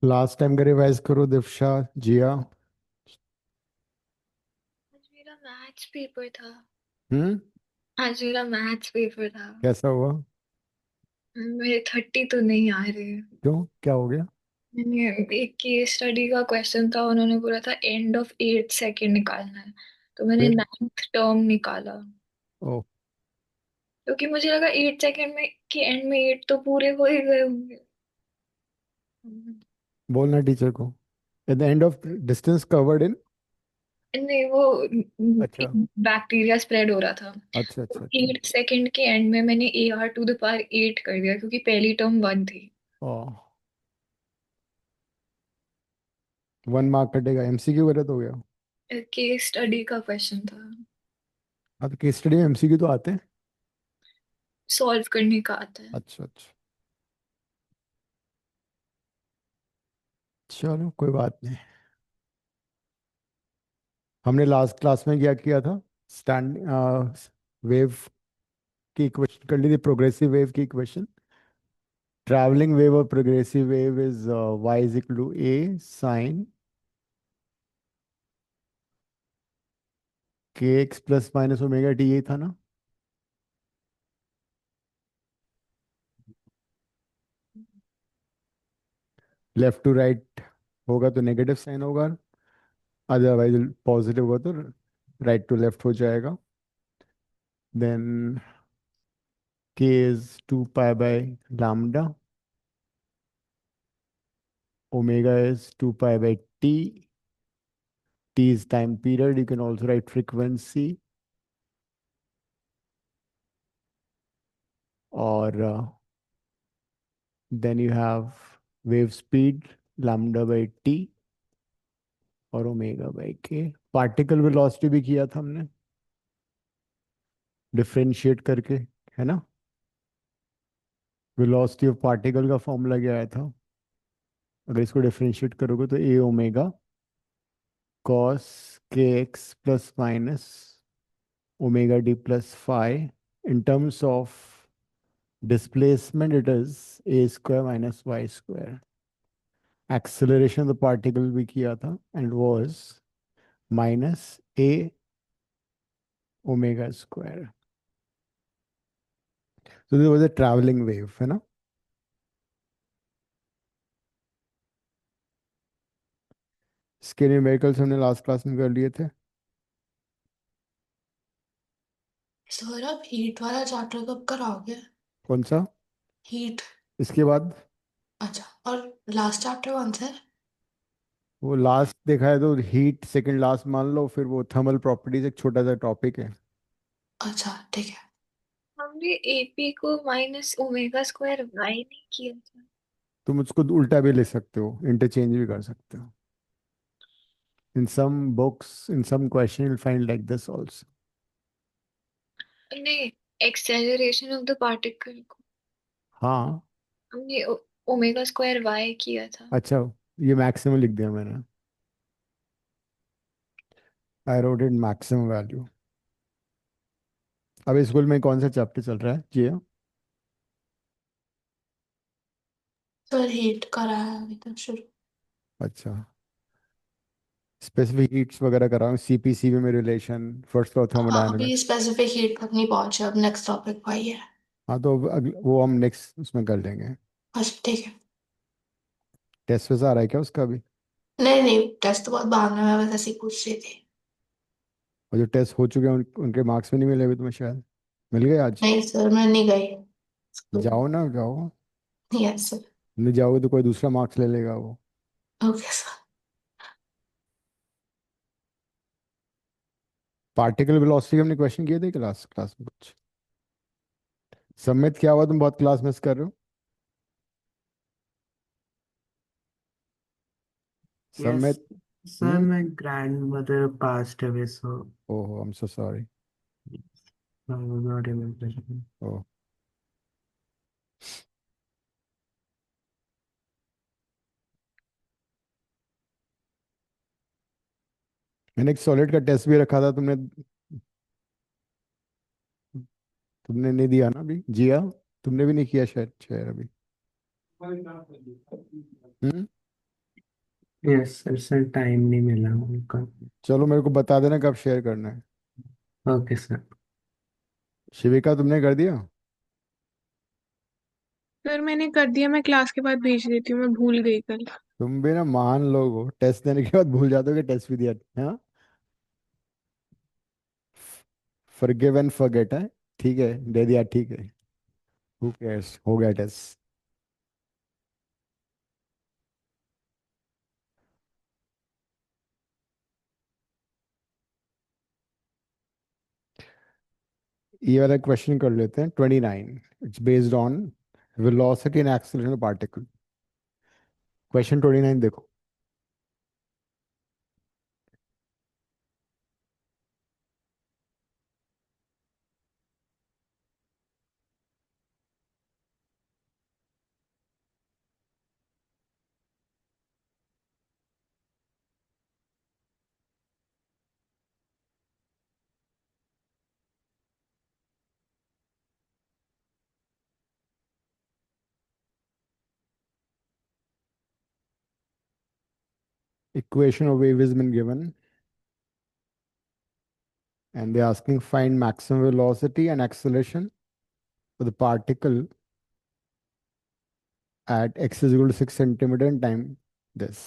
Last time का revise करो दिव्शा, जिया। आज मेरा मैथ्स पेपर था। हम्म। आज मेरा मैथ्स पेपर था। कैसा हुआ? मेरे 30 तो नहीं आ रहे। क्यों, क्या हो गया? मैंने एक केस स्टडी का क्वेश्चन था, उन्होंने बोला था एंड ऑफ 8 सेकेंड निकालना है। तो मैंने फिर? 9th टर्म निकाला। ओ। क्योंकि मुझे लगा 8 सेकेंड में कि एंड में 8 तो पूरे हो ही गए होंगे। बोलना टीचर को। At the end of distance covered in. नहीं, वो अच्छा बैक्टीरिया स्प्रेड हो रहा था। अच्छा अच्छा अच्छा। 8 सेकेंड के एंड में मैंने AR⁸ कर दिया क्योंकि पहली टर्म 1 थी। ओ। 1 मार्क कटेगा, एमसीक्यू गलत हो गया। केस स्टडी का क्वेश्चन था। हाँ तो केस स्टडी में एमसीक्यू तो आते हैं। सॉल्व करने का आता है। अच्छा अच्छा। चलो कोई बात नहीं। हमने लास्ट क्लास में क्या किया था? स्टैंड वेव की इक्वेशन कर ली थी, प्रोग्रेसिव वेव की इक्वेशन। ट्रैवलिंग वेव और progressive wave is y is equal to a sine के x plus minus omega t, ये था ना? लेफ्ट टू राइट होगा तो नेगेटिव साइन होगा, अदरवाइज पॉजिटिव होगा तो राइट टू लेफ्ट हो जाएगा। Then k is 2 pi by lambda, omega is 2 pi by T, T is time period. You can also write frequency, or then you have wave speed lambda by t और omega by के। Particle velocity भी किया था हमने differentiate करके, है ना? Velocity of particle का फॉर्मूला क्या आया था? अगर इसको डिफरेंशिएट करोगे तो ए ओमेगा कॉस के x plus minus omega D plus five. In terms of displacement it is a square minus y square. Acceleration of the particle भी किया था and was minus a omega square. So this was a traveling wave, है ना? इसके numericals हमने last class में कर लिए थे। सर, आप हीट वाला चैप्टर कब कराओगे? कौन सा? हीट। इसके बाद। अच्छा, और लास्ट चैप्टर कौन सा है? वो लास्ट देखा है तो हीट सेकंड लास्ट मान लो, फिर वो थर्मल प्रॉपर्टीज एक छोटा सा टॉपिक है। अच्छा, ठीक है। हमने AP को -ω² नहीं किया था। तुम उसको उल्टा भी ले सकते हो, इंटरचेंज भी कर सकते हो। In some books, in some question you'll find like this also. नहीं, एक्सेलरेशन ऑफ द पार्टिकल को हाँ। हमने ω² किया था। अच्छा, ये मैक्सिमम लिख दिया मैंने। I wrote it maximum value. अब स्कूल में कौन सा चैप्टर चल रहा है जी? सर, हीट कराया है अभी तक शुरू। अच्छा। स्पेसिफिक हीट्स वगैरह कराऊँ, सीपीसीबी में रिलेशन, फर्स्ट लॉ हाँ, अभी थर्मोडायनामिक्स। स्पेसिफिक हीट तक नहीं पहुंचे, अब नेक्स्ट टॉपिक वही है। हाँ तो वो हम नेक्स्ट उसमें कर लेंगे। अच्छा, ठीक है। टेस्ट वैसा आ रहा है क्या उसका भी? नहीं नहीं, टेस्ट तो बहुत बाद में, मैं बस ऐसे ही पूछ रही थी। और जो टेस्ट हो चुके हैं उनके मार्क्स भी नहीं मिले अभी तुम्हें शायद? मिल गए आज? नहीं सर, मैं नहीं गई। जाओ ना, जाओ। Yes sir. नहीं जाओगे तो कोई दूसरा मार्क्स ले लेगा वो। Okay sir. पार्टिकल वेलोसिटी हमने क्वेश्चन किए थे क्लास क्लास में कुछ। सम्मित क्या हुआ, तुम बहुत क्लास मिस कर रहे हो? Yes summit. Sir, my grandmother passed away, so ओहो, I am so sorry. I was not able to. ओह। मैंने एक सॉलिड का टेस्ट भी रखा था, तुमने तुमने नहीं दिया ना अभी जिया? तुमने भी नहीं किया शायद शायद अभी। हम्म। यस सर, सर टाइम नहीं मिला उनका। चलो मेरे को बता देना कब शेयर करना है। Okay sir. शिविका तुमने कर दिया? सर मैंने कर दिया, मैं क्लास के बाद भेज देती हूँ, मैं भूल गई कल। तुम भी ना महान लोग हो, टेस्ट देने के बाद भूल जाते हो कि टेस्ट भी दिया। हाँ, फॉरगिव एंड फॉरगेट है। ठीक है, दे दिया, ठीक है। हु केयर्स, हो गया टेस्ट। ये वाला क्वेश्चन कर लेते हैं, 29। It's based on velocity and acceleration of particle. Question 29 देखो। Equation of wave has been given, and they're asking find maximum velocity and acceleration for the particle at x is equal to 6 centimeter and time this.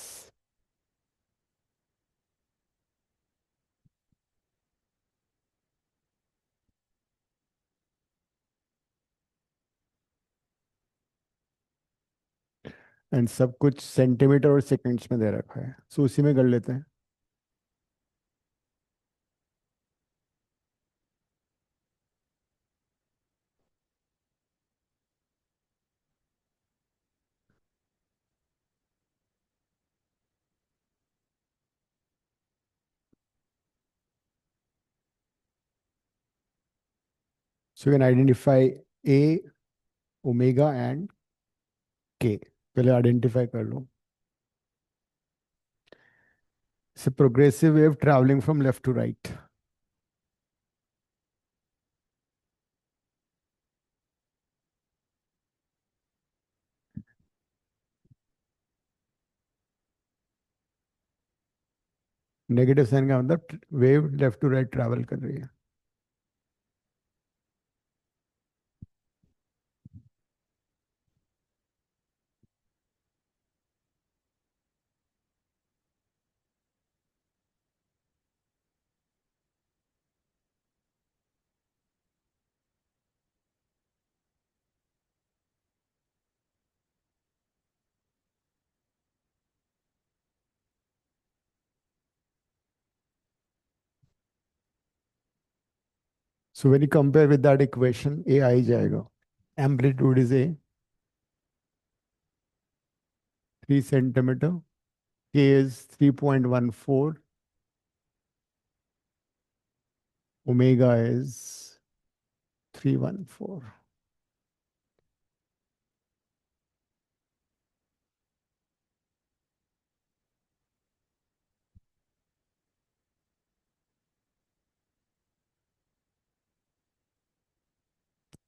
And सब कुछ centimetre और seconds में दे रखा है, सो उसी में कर लेते हैं। So you can identify a, omega and k. पहले आइडेंटिफाई कर लो। It's a progressive wave traveling from left to right. Negative sign का मतलब wave left to right travel कर रही है। So when you compare with that equation, a आ ही जाएगा। Amplitude is a 3 centimeter, k is 3.14, omega is 314।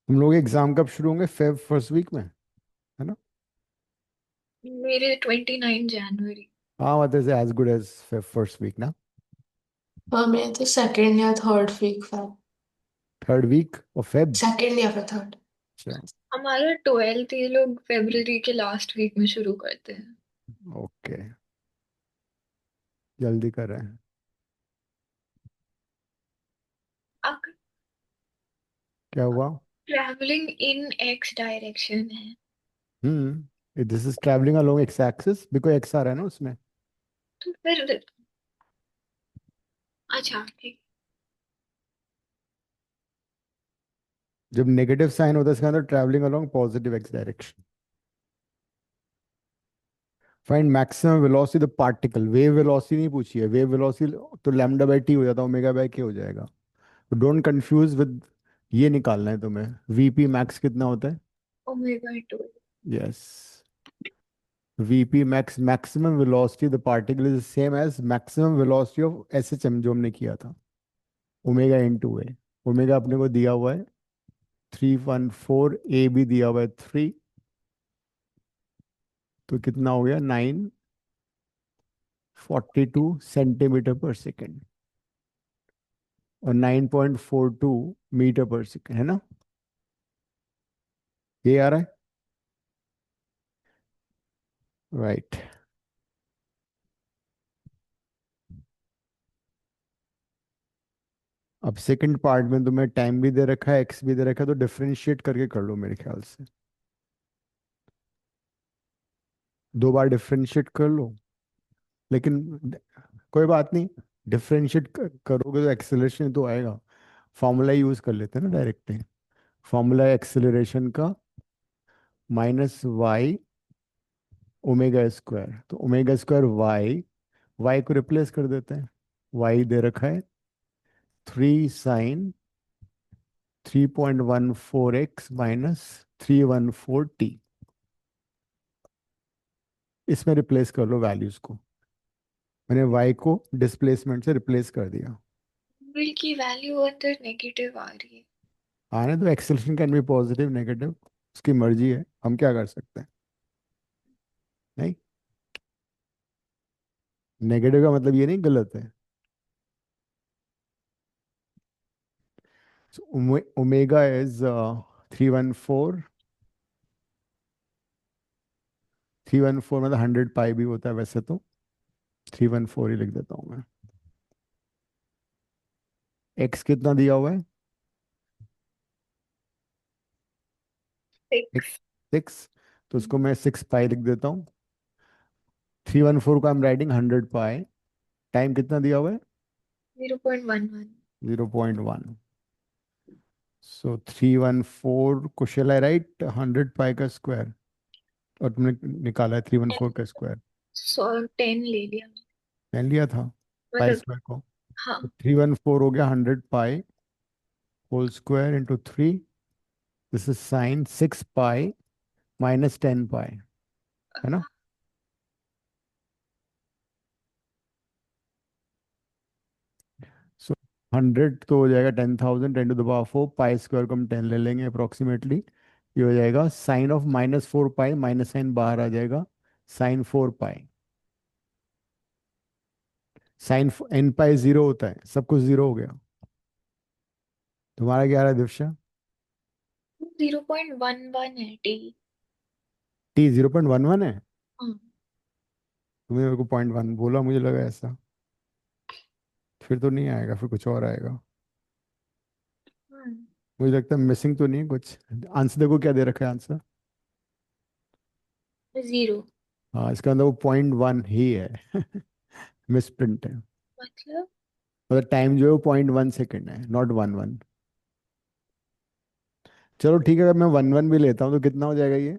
हम लोग exam कब शुरू होंगे? फेब फर्स्ट वीक में, है ना? मेरे 29 जनवरी। हाँ, मतलब is as good as Feb first week ना। हाँ मैं तो सेकंड या third week Feb. Third week of Feb. Second या फिर थर्ड। अच्छा, हमारा 12th ये लोग फरवरी के लास्ट वीक में शुरू करते हैं। ओके, जल्दी कर रहे हैं। अगर क्या हुआ? ट्रैवलिंग इन एक्स डायरेक्शन है this is travelling along x axis, because x आ रहा है ना उसमें। तो फिर अच्छा ठीक। जब नेगेटिव साइन होता है इसका मतलब travelling along positive x direction. Find maximum velocity the particle. Wave velocity नहीं पूछी है। वेव वेलोसिटी तो लैम्डा बाई टी हो जाता है, ओमेगा बाई के हो जाएगा। तो डोंट कंफ्यूज विद, ये निकालना है तुम्हें। वीपी मैक्स कितना होता है? Omega 2। Yes, VP max, maximum velocity the particle is same as maximum velocity of SHM जो हमने किया था, ओमेगा इन टू है। ओमेगा अपने को दिया हुआ है 314, ए भी दिया हुआ है 3, तो कितना हो गया 9 42 सेंटीमीटर पर सेकेंड और 9.42 मीटर पर सेकेंड, है ना? ये आ रहा है, राइट? अब सेकंड पार्ट में तुम्हें टाइम भी दे रखा है, एक्स भी दे रखा है, तो डिफरेंशिएट करके कर लो मेरे ख्याल से। दो बार डिफरेंशिएट कर लो, लेकिन कोई बात नहीं, डिफरेंशिएट करोगे तो एक्सेलरेशन तो आएगा। फॉर्मूला यूज कर लेते हैं ना डायरेक्टली। फॉर्मूला एक्सेलरेशन का -y ओमेगा स्क्वायर, तो ओमेगा स्क्वायर वाई, वाई को रिप्लेस कर देते हैं। वाई दे रखा है 3 sin 3.14x -314t। इसमें रिप्लेस कर लो वैल्यूज को। मैंने y को डिस्प्लेसमेंट से रिप्लेस कर दिया। एंगल की वैल्यू अंदर नेगेटिव आ रही है। आने तो acceleration can be positive negative, उसकी मर्जी है, हम क्या कर सकते हैं? नहीं, नेगेटिव का मतलब ये नहीं गलत है। ओमेगा इज 314, 314 मतलब 100 पाई भी होता है वैसे तो, 314 ही लिख देता हूँ मैं। एक्स कितना दिया हुआ है? 6 6, तो उसको मैं 6 पाई लिख देता हूँ। 314 को I am writing 100 pi. Time कितना दिया हुआ है? 0.11। 0.1। सो 314 को शेल आई राइट 100 पाई का स्क्वायर, और तुमने निकाला है 314 का स्क्वायर। 10 ले लिया पहन लिया था पाई मतलब। स्क्वायर को। हाँ। तो 314 हो गया 100 pi whole square into 3। This is sine 6 pi -10 pi, है ना? सो 100 तो हो जाएगा 10,000, 10⁴ पाई स्क्वायर को हम 10 ले लेंगे अप्रोक्सीमेटली। ये हो जाएगा sine of -4 pi, minus sine बाहर आ जाएगा, sine 4 pi. Sine n pi 0 होता है, सब कुछ 0 हो गया। तुम्हारा क्या रहा है दिव्या? 0.11 है टी। t 0.11 है? हाँ। तुमने मेरे को 0.1 बोला, मुझे लगा ऐसा। फिर तो नहीं आएगा, फिर कुछ और आएगा। हम्म। मुझे लगता है मिसिंग तो नहीं है कुछ। आंसर देखो क्या दे रखा है आंसर। 0 हाँ, इसका अंदर वो 0.1 ही है। मिस प्रिंट है। मतलब मतलब टाइम जो है वो 0.1 सेकेंड है, नॉट 1 1। चलो ठीक है, अगर मैं 1 1 भी लेता हूँ तो कितना हो जाएगा ये?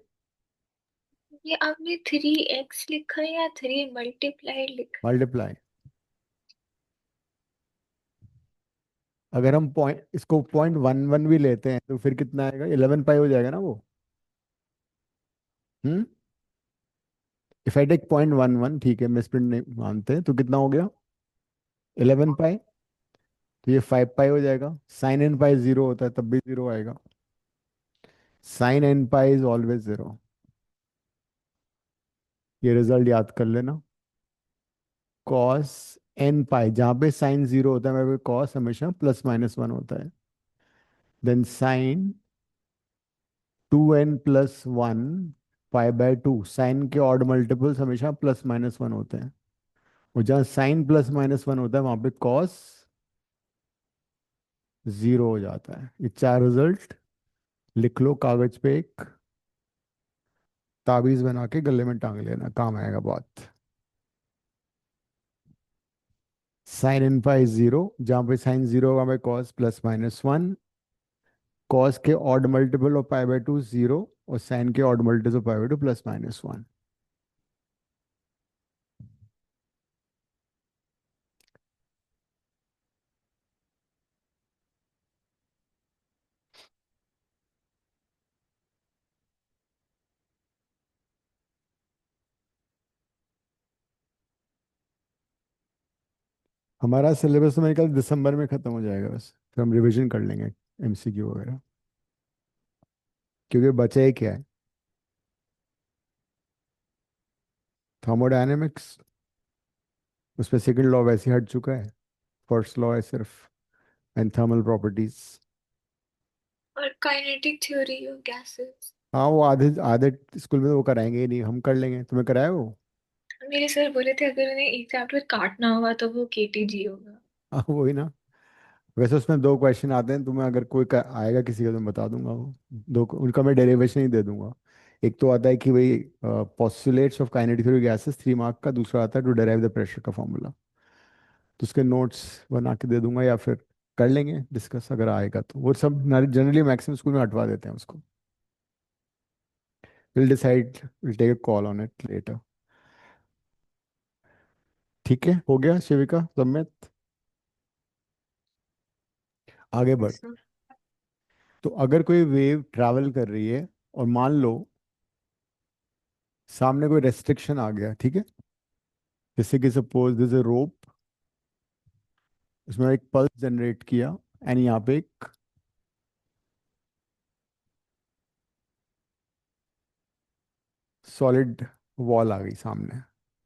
ये आपने 3x लिखा है या 3 मल्टीप्लाइड लिखा मल्टीप्लाई। अगर हम पॉइंट इसको 0.11 भी लेते हैं तो फिर कितना आएगा? 11 पाई हो जाएगा ना वो। हम्म। इफ आई टेक 0.11, ठीक है, मिस प्रिंट नहीं मानते, तो कितना हो गया? 11 पाई। तो ये 5 पाई हो जाएगा। साइन एन पाई 0 होता है तब भी 0 आएगा। Sine N pi is always 0। ये रिजल्ट याद कर लेना। कॉस एन पाई, जहाँ पे साइन 0 होता है वहाँ पे कॉस हमेशा +-1 होता है। देन साइन 2n+1 पाई/2, साइन के ऑड मल्टीपल्स हमेशा +-1 होते हैं। और जहाँ साइन +-1 होता है वहाँ पे कॉस 0 हो जाता है। ये चार रिजल्ट लिख लो कागज पे, एक ताबीज बना के गले में टांग लेना, काम आएगा बहुत। साइन एन पाई 0, जहाँ पे साइन 0 वहाँ पे कॉस +-1। कॉस के ऑड मल्टीपल ऑफ पाई/2 0, और साइन के ऑड मल्टीपल ऑफ पाई/2 +-1। हमारा सिलेबस तो मेरे ख्याल दिसंबर में खत्म हो जाएगा बस, फिर हम रिवीजन कर लेंगे एमसीक्यू वगैरह, क्योंकि बचा ही क्या है? थर्मोडायनेमिक्स, उसमें सेकंड लॉ वैसे हट चुका है, फर्स्ट लॉ है सिर्फ, एंड थर्मल प्रॉपर्टीज। और काइनेटिक थ्योरी ऑफ गैसेस। हाँ वो आधे आधे स्कूल में तो वो कराएंगे ही नहीं, हम कर लेंगे। तुम्हें कराया वो? मेरे सर बोले थे अगर उन्हें एक चैप्टर काटना होगा तो वो केटीजी होगा। हाँ वही ना। वैसे उसमें दो क्वेश्चन आते हैं, तुम्हें अगर कोई आएगा किसी का तो मैं बता दूंगा वो। दो उनका मैं डेरिवेशन ही दे दूंगा। एक तो आता है कि वही postulates of kinetic theory gases 3 mark का, दूसरा आता है टू डेराइव द प्रेशर का फॉर्मूला। तो उसके नोट्स बना के दे दूंगा, या फिर कर लेंगे डिस्कस अगर आएगा तो। वो सब जनरली मैक्सिमम स्कूल में हटवा देते हैं उसको। Will decide, will take a call on it later. ठीक है, हो गया शिविका सम्मित? आगे बढ़। Yes, sir. तो अगर कोई वेव ट्रैवल कर रही है और मान लो सामने कोई रेस्ट्रिक्शन आ गया, ठीक है, जैसे कि सपोज दिस अ रोप, उसमें एक पल्स जनरेट किया, एंड यहाँ पे एक सॉलिड वॉल आ गई सामने।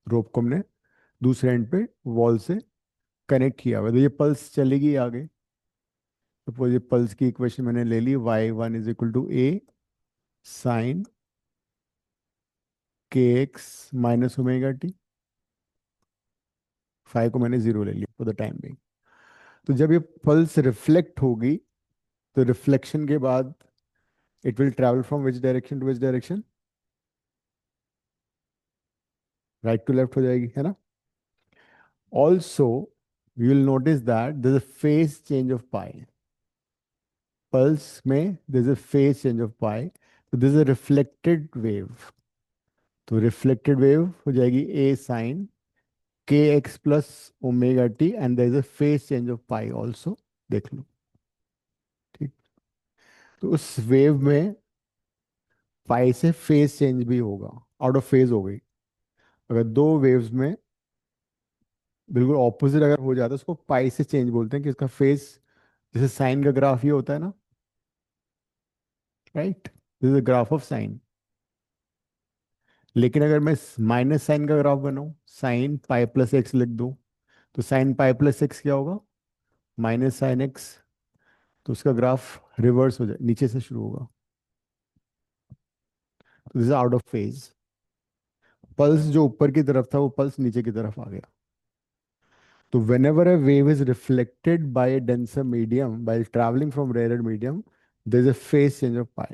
रोप को हमने दूसरे एंड पे वॉल से कनेक्ट किया हुआ है, तो ये पल्स चलेगी आगे। सपोज ये पल्स की इक्वेशन मैंने ले ली, y1 = a sine kx minus omega T. Five को मैंने जीरो ले लिया फॉर द टाइम बिंग। तो जब ये पल्स रिफ्लेक्ट होगी, तो रिफ्लेक्शन के बाद it will travel from which direction to which direction? Right to left हो जाएगी, है ना? Also you will notice that there is a phase change of pi. Pulse में there is a phase change of pi, तो this is a reflected wave. तो reflected wave हो जाएगी a sine kx plus omega t, and there is a phase change of pi also. देख लो, ठीक। तो उस वेव में पाई से फेज चेंज भी होगा, आउट ऑफ फेज हो गई। अगर दो वेव्स में बिल्कुल ऑपोजिट अगर हो जाता है, उसको पाई से चेंज बोलते हैं कि इसका फेज, जैसे साइन का ग्राफ ये होता है ना, right, this is graph of sine. लेकिन अगर मैं माइनस साइन का ग्राफ बनाऊं, साइन पाई प्लस एक्स लिख दूं, तो साइन पाई प्लस एक्स क्या होगा? Minus sine x. तो उसका ग्राफ रिवर्स हो जाए, नीचे से शुरू होगा। तो this is out of phase. Pulse जो ऊपर की तरफ था वो पल्स नीचे की तरफ आ गया। तो whenever a wave is reflected by a denser medium while traveling from rarer medium, there is a phase change of pi.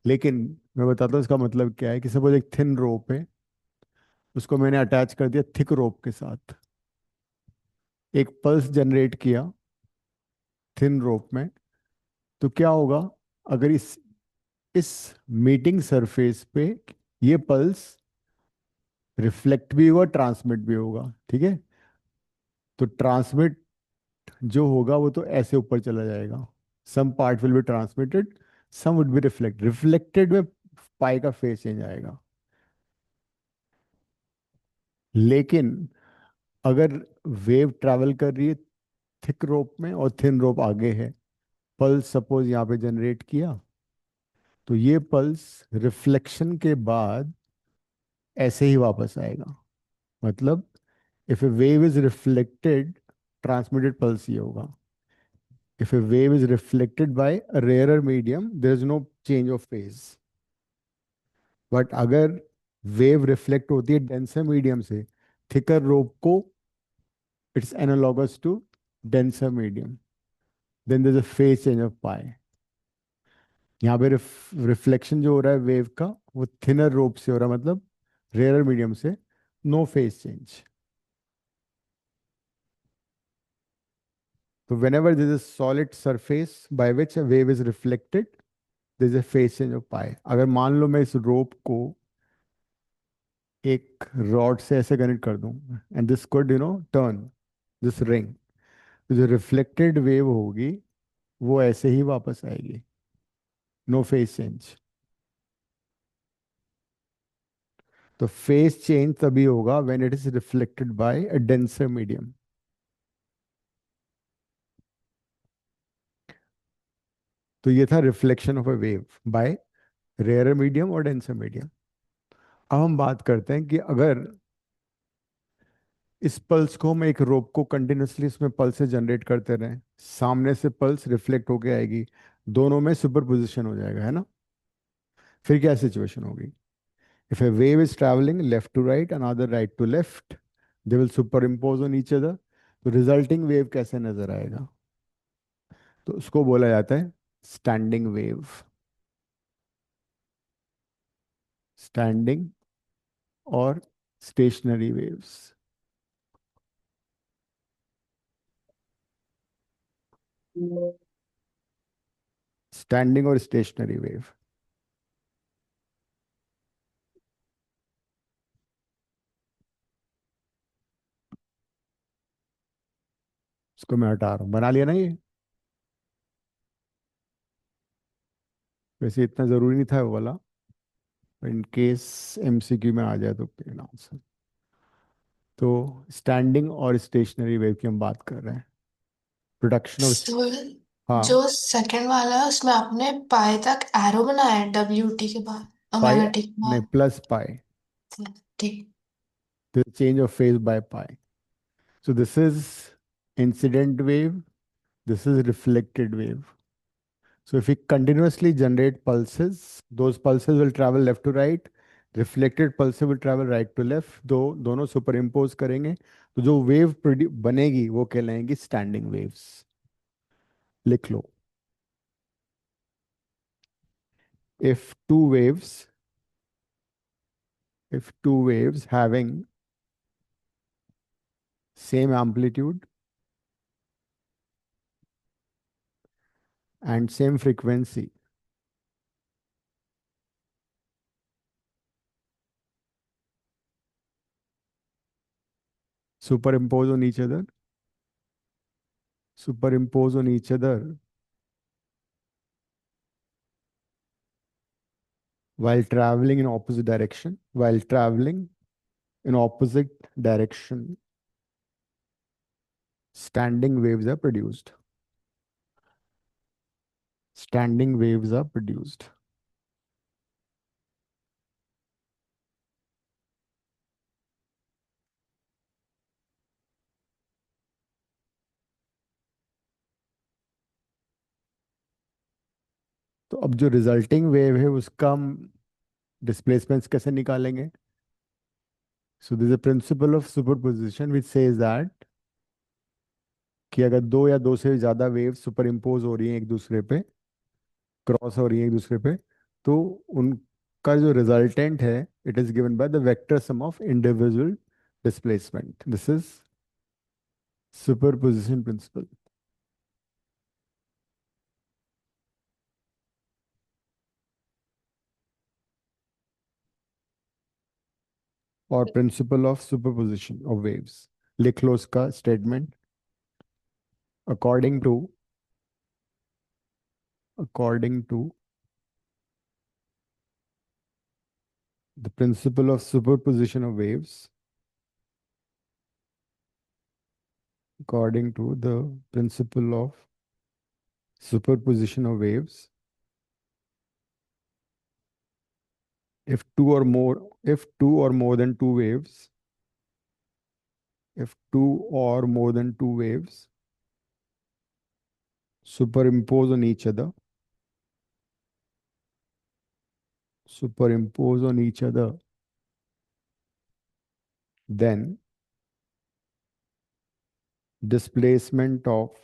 लेकिन मैं बताता हूँ इसका मतलब क्या है। कि सपोज एक थिन रोप है, उसको मैंने अटैच कर दिया थिक रोप के साथ, एक पल्स जनरेट किया थिन रोप में, तो क्या होगा? अगर इस मीटिंग सरफेस पे ये पल्स रिफ्लेक्ट भी होगा, ट्रांसमिट भी होगा, ठीक है। तो ट्रांसमिट जो होगा वो तो ऐसे ऊपर चला जाएगा, some part will be transmitted, some would be reflected में पाई का फेज चेंज आएगा। लेकिन अगर वेव ट्रैवल कर रही है थिक रोप में और थिन रोप आगे है, पल्स सपोज यहाँ पे जनरेट किया, तो ये पल्स रिफ्लेक्शन के बाद ऐसे ही वापस आएगा। मतलब if a wave is reflected, transmitted pulse ये होगा। If a wave is reflected by a rarer medium, there is no change of phase. But अगर वेव रिफ्लेक्ट होती है डेंसर मीडियम से थिकर रोप को, it's analogous to denser medium, then there is a phase change of pi. यहाँ पे reflection जो हो रहा है वेव का, वो थिनर रोप से हो रहा है, मतलब रेयर मीडियम से, नो फेज चेंज। तो whenever there is a solid surface by which a wave is reflected, there is a phase change of pi. अगर मान लो मैं इस रोप को एक रॉड से ऐसे कनेक्ट कर दूं, and this could turn this ring, तो जो रिफ्लेक्टेड वेव होगी वो ऐसे ही वापस आएगी, नो फेज चेंज। तो फेज चेंज तभी होगा when it is reflected by a denser medium. तो ये था reflection of a wave by rare medium और डेंसर मीडियम। अब हम बात करते हैं कि अगर इस पल्स को हम एक रोप को कंटिन्यूसली इसमें पल्स जनरेट करते रहें, सामने से पल्स रिफ्लेक्ट होके आएगी, दोनों में सुपरपोजिशन हो जाएगा, है ना। फिर क्या सिचुएशन होगी? If a wave is travelling left to right, another right to left, they will superimpose on each other. तो रिजल्टिंग वेव कैसे नजर आएगा? तो उसको बोला जाता है स्टैंडिंग वेव। स्टैंडिंग और स्टेशनरी वेव्स। स्टैंडिंग और स्टेशनरी वेव। इसको मैं हटा रहा हूं, बना लिया ना ये। वैसे इतना जरूरी नहीं था वो वाला, इन केस एमसीक्यू में आ जाए तो फिर आंसर। तो स्टैंडिंग और स्टेशनरी वेव की हम बात कर रहे हैं, प्रोडक्शन ऑफ। So, जो हाँ। सेकंड वाला है उसमें आपने पाई तक एरो बनाया है WT के बाद पाई, ओमेगा टी के नहीं, बाद। प्लस पाई, ठीक। the change of phase by pi. So this is incident wave, this is reflected wave. So if we continuously generate pulses, those pulses will travel left to right, reflected pulses will travel right to left, दो दोनों superimpose करेंगे तो जो wave बनेगी वो कहलाएंगी standing waves। लिख लो। if two waves if two waves having same amplitude and same frequency superimpose on each other, superimpose on each other while traveling in opposite direction, while traveling in opposite direction, standing waves are produced, standing waves are produced। तो अब जो resulting wave है उसका हम displacements कैसे निकालेंगे? So this a principal of superposition which says that कि अगर दो या दो से ज्यादा वेव सुपर इम्पोज हो रही हैं एक दूसरे पे, क्रॉस हो रही हैं एक दूसरे पे, तो उनका जो रिजल्टेंट है it is given by the vector sum of individual displacement. This is superposition principle और principle of superposition of waves. लिख लो उसका statement. According to the principle of superposition of waves, according to the principle of superposition of waves, if two or more than two waves, if two or more than two waves superimpose on each other, superimpose on each other, then displacement of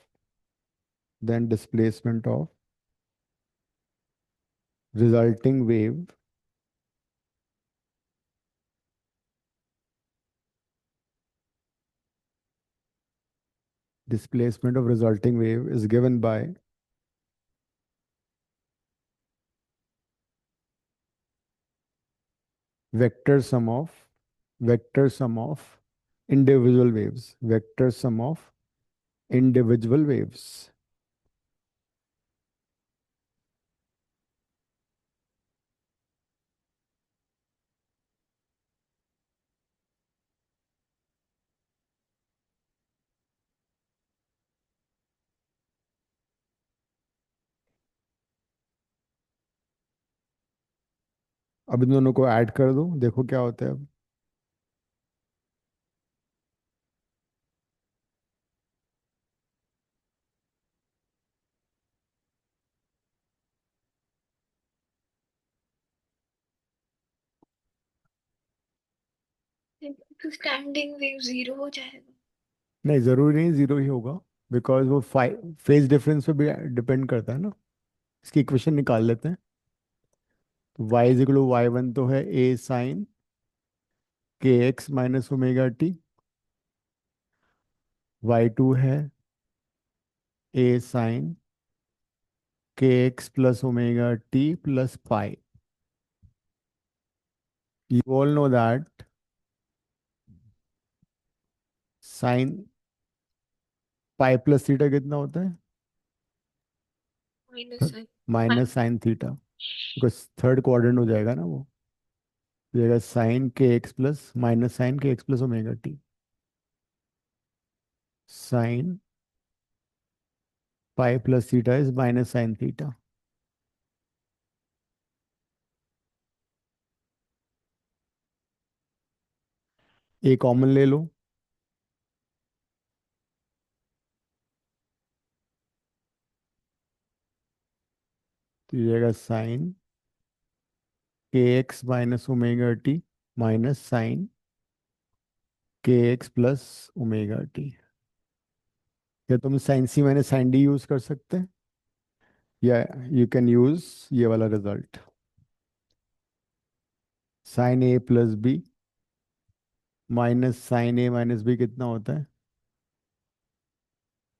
displacement of resulting wave displacement of resulting wave is given by vector sum of vector sum of individual waves, vector sum of individual waves। अब इन दोनों को add कर दो, देखो क्या होता है अब। तो स्टैंडिंग वेव जीरो हो जाएगा। नहीं, जरूरी नहीं जीरो ही होगा, बिकॉज वो फेज डिफरेंस पे भी डिपेंड करता है ना। इसकी इक्वेशन निकाल लेते हैं। तो y is equal to y one तो है a साइन के x minus omega t, y two है a साइन के x plus omega t plus pi. You all know that sine pi plus theta कितना होता है? Minus minus sine theta, because third quadrant हो जाएगा ना वो। हो जाएगा साइन के एक्स प्लस माइनस साइन के x plus omega t. Sine pi plus theta is minus sine theta. A common ले लो, तो ये जाएगा साइन के x minus omega t minus sine के एक्स प्लस ओमेगा टी। या तुम sine C minus sine D use कर सकते हैं, या यू कैन यूज ये वाला result, sine A plus B minus sine A minus B कितना होता है?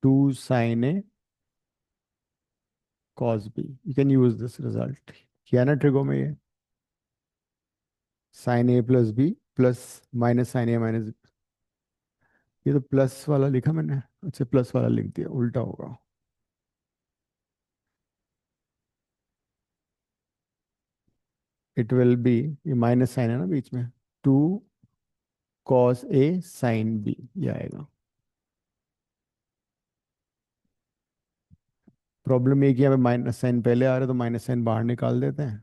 Two sine A cos B. You can use this result, किया ना ट्रिगो में ये, sine A plus B plus minus sine A minus. ये तो प्लस वाला लिखा मैंने, अच्छा प्लस वाला लिख दिया, उल्टा होगा। इट विल बी, ये माइनस साइन है ना बीच में, two cos A sine B, ये आएगा। प्रॉब्लम ये कि हमें माइनस साइन पहले आ रहा है तो माइनस साइन बाहर निकाल देते हैं।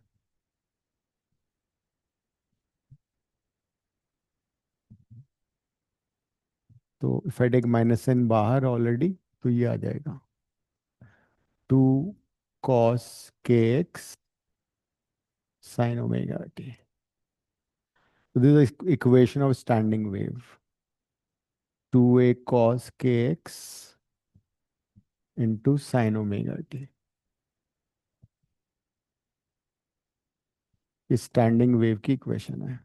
तो if I take minus sine बाहर ऑलरेडी, तो ये आ जाएगा टू कॉस के x sine omega t. So this is equation of standing wave. 2a cos kx into sin omega t. ये स्टैंडिंग वेव की इक्वेशन है।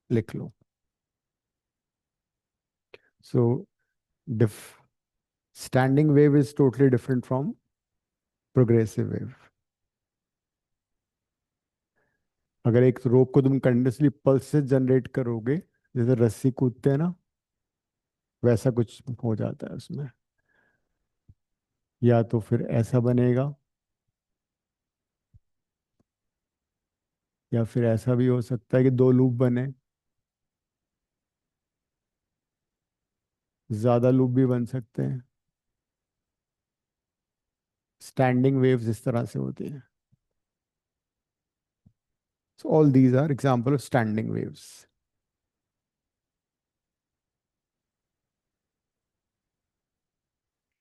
लिख लो। So diff standing wave is totally different from progressive wave. अगर एक रोप को तुम continuously pulse से generate करोगे, जैसे रस्सी कूदते हैं ना, वैसा कुछ हो जाता है उसमें। या तो फिर ऐसा बनेगा, या फिर ऐसा भी हो सकता है कि दो लूप बने, ज्यादा लूप भी बन सकते हैं। स्टैंडिंग वेव्स इस तरह से होती हैं। So all these are example of standing waves.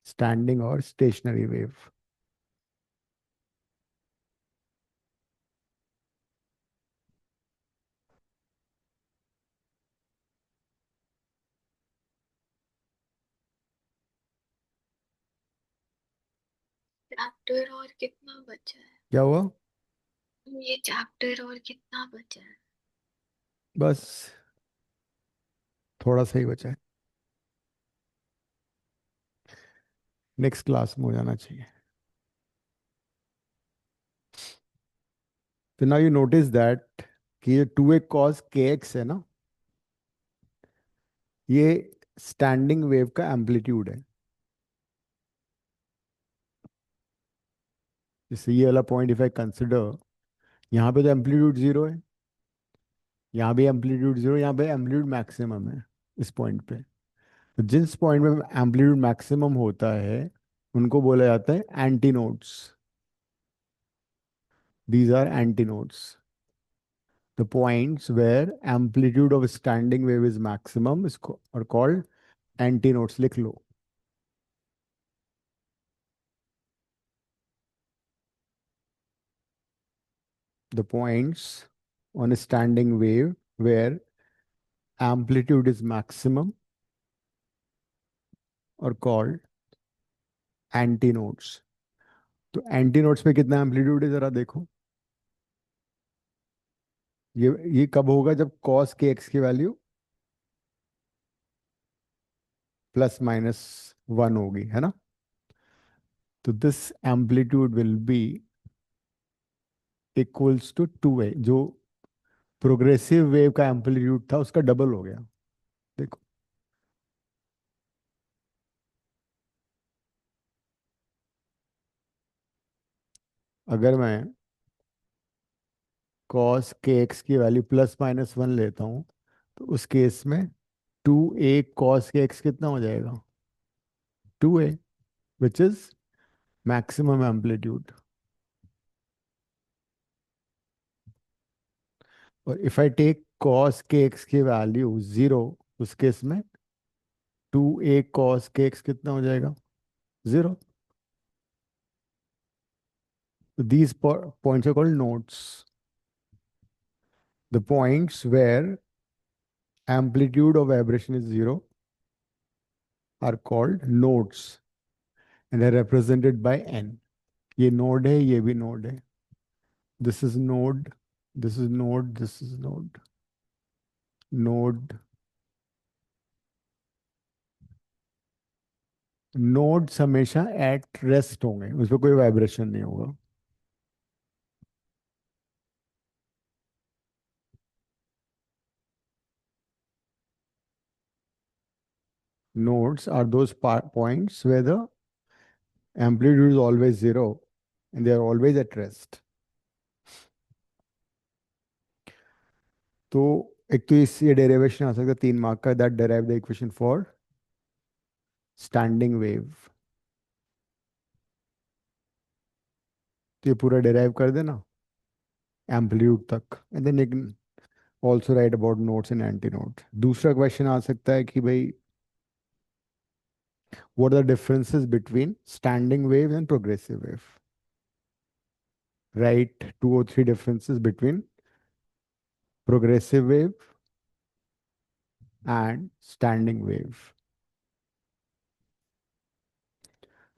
Standing or stationary wave. Chapter और कितना बचा है? क्या हुआ? ये चैप्टर और कितना बचा है? बस थोड़ा सा ही बचा है, नेक्स्ट क्लास में हो जाना चाहिए। तो नाउ यू नोटिस दैट कि ये 2a cos kx है ना, ये स्टैंडिंग वेव का एम्पलीट्यूड है। जैसे ये वाला पॉइंट इफ आई कंसिडर, यहाँ पे तो एम्पलीट्यूड जीरो है, यहाँ भी एम्पलीट्यूड जीरो, यहाँ पे एम्पलीट्यूड मैक्सिमम है इस पॉइंट पे। तो जिस पॉइंट में एम्पलीट्यूड मैक्सिमम होता है उनको बोला जाता है anti nodes. These are antinodes. The points where amplitude of standing wave is maximum are called antinodes. लिख लो। the points on a standing wave where amplitude is maximum are called antinodes. तो antinodes पे कितना amplitude है जरा देखो। ये कब होगा जब cos के x की वैल्यू ±1 होगी, है ना। तो this amplitude will be equals to 2a, जो प्रोग्रेसिव वेव का एम्पलीट्यूड था उसका डबल हो गया। देखो अगर मैं cos के x की वैल्यू ±1 लेता हूँ तो उस केस में 2a cos के x कितना हो जाएगा, 2a, which is maximum amplitude. और इफ आई टेक cos के x की वैल्यू 0, उस केस में 2a cos के x कितना हो जाएगा, 0। These points are called nodes. The points where amplitude of vibration is 0 are called nodes and are represented by n. ये node है, ये भी node है। This is node, this is node, this is node, node। nodes हमेशा at rest होंगे, उस पर कोई वाइब्रेशन नहीं होगा। Nodes are those points where the amplitude is always 0 and they are always at rest. तो एक तो इस ये डेरिवेशन आ सकता है 3 मार्क का, that derive the equation for standing wave. तो ये पूरा डेराइव कर देना एम्पलीट्यूड तक, and then you can also write about nodes and anti node. दूसरा क्वेश्चन आ सकता है कि भाई what are the differences between standing wave and progressive wave. Right 2 or 3 differences between progressive wave and standing wave।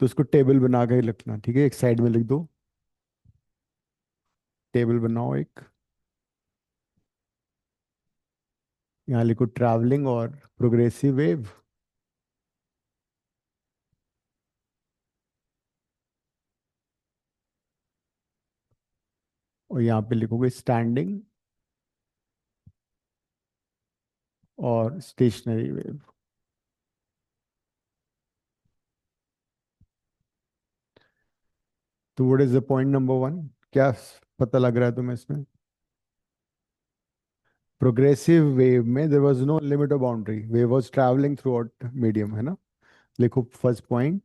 तो उसको table बना के लिखना, ठीक है, एक साइड में लिख दो, टेबल बनाओ एक, यहाँ लिखो ट्रैवलिंग और प्रोग्रेसिव वेव, और यहाँ पे लिखोगे स्टैंडिंग और स्टेशनरी वेव। तो what is the point number 1, क्या पता लग रहा है तुम्हें इसमें। प्रोग्रेसिव वेव में देयर वाज नो लिमिट और boundary, wave was travelling throughout medium, है ना। लिखो first point,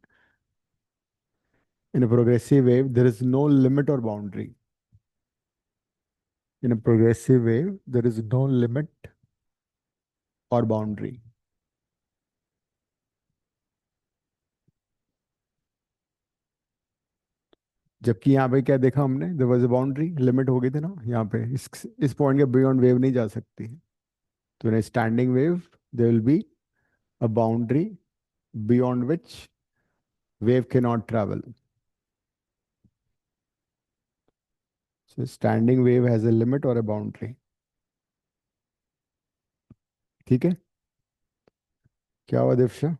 in a progressive wave there is no limit और boundary. In a progressive wave there is no limit और boundary. जबकि यहाँ पे क्या देखा हमने, there was a boundary, limit हो गई थी ना यहाँ पे, इस पॉइंट के बियॉन्ड वेव नहीं जा सकती। तो इन a standing wave there will be a boundary beyond which wave cannot travel। So standing wave has a limit or a boundary। ठीक है, क्या हुआ दीक्षा,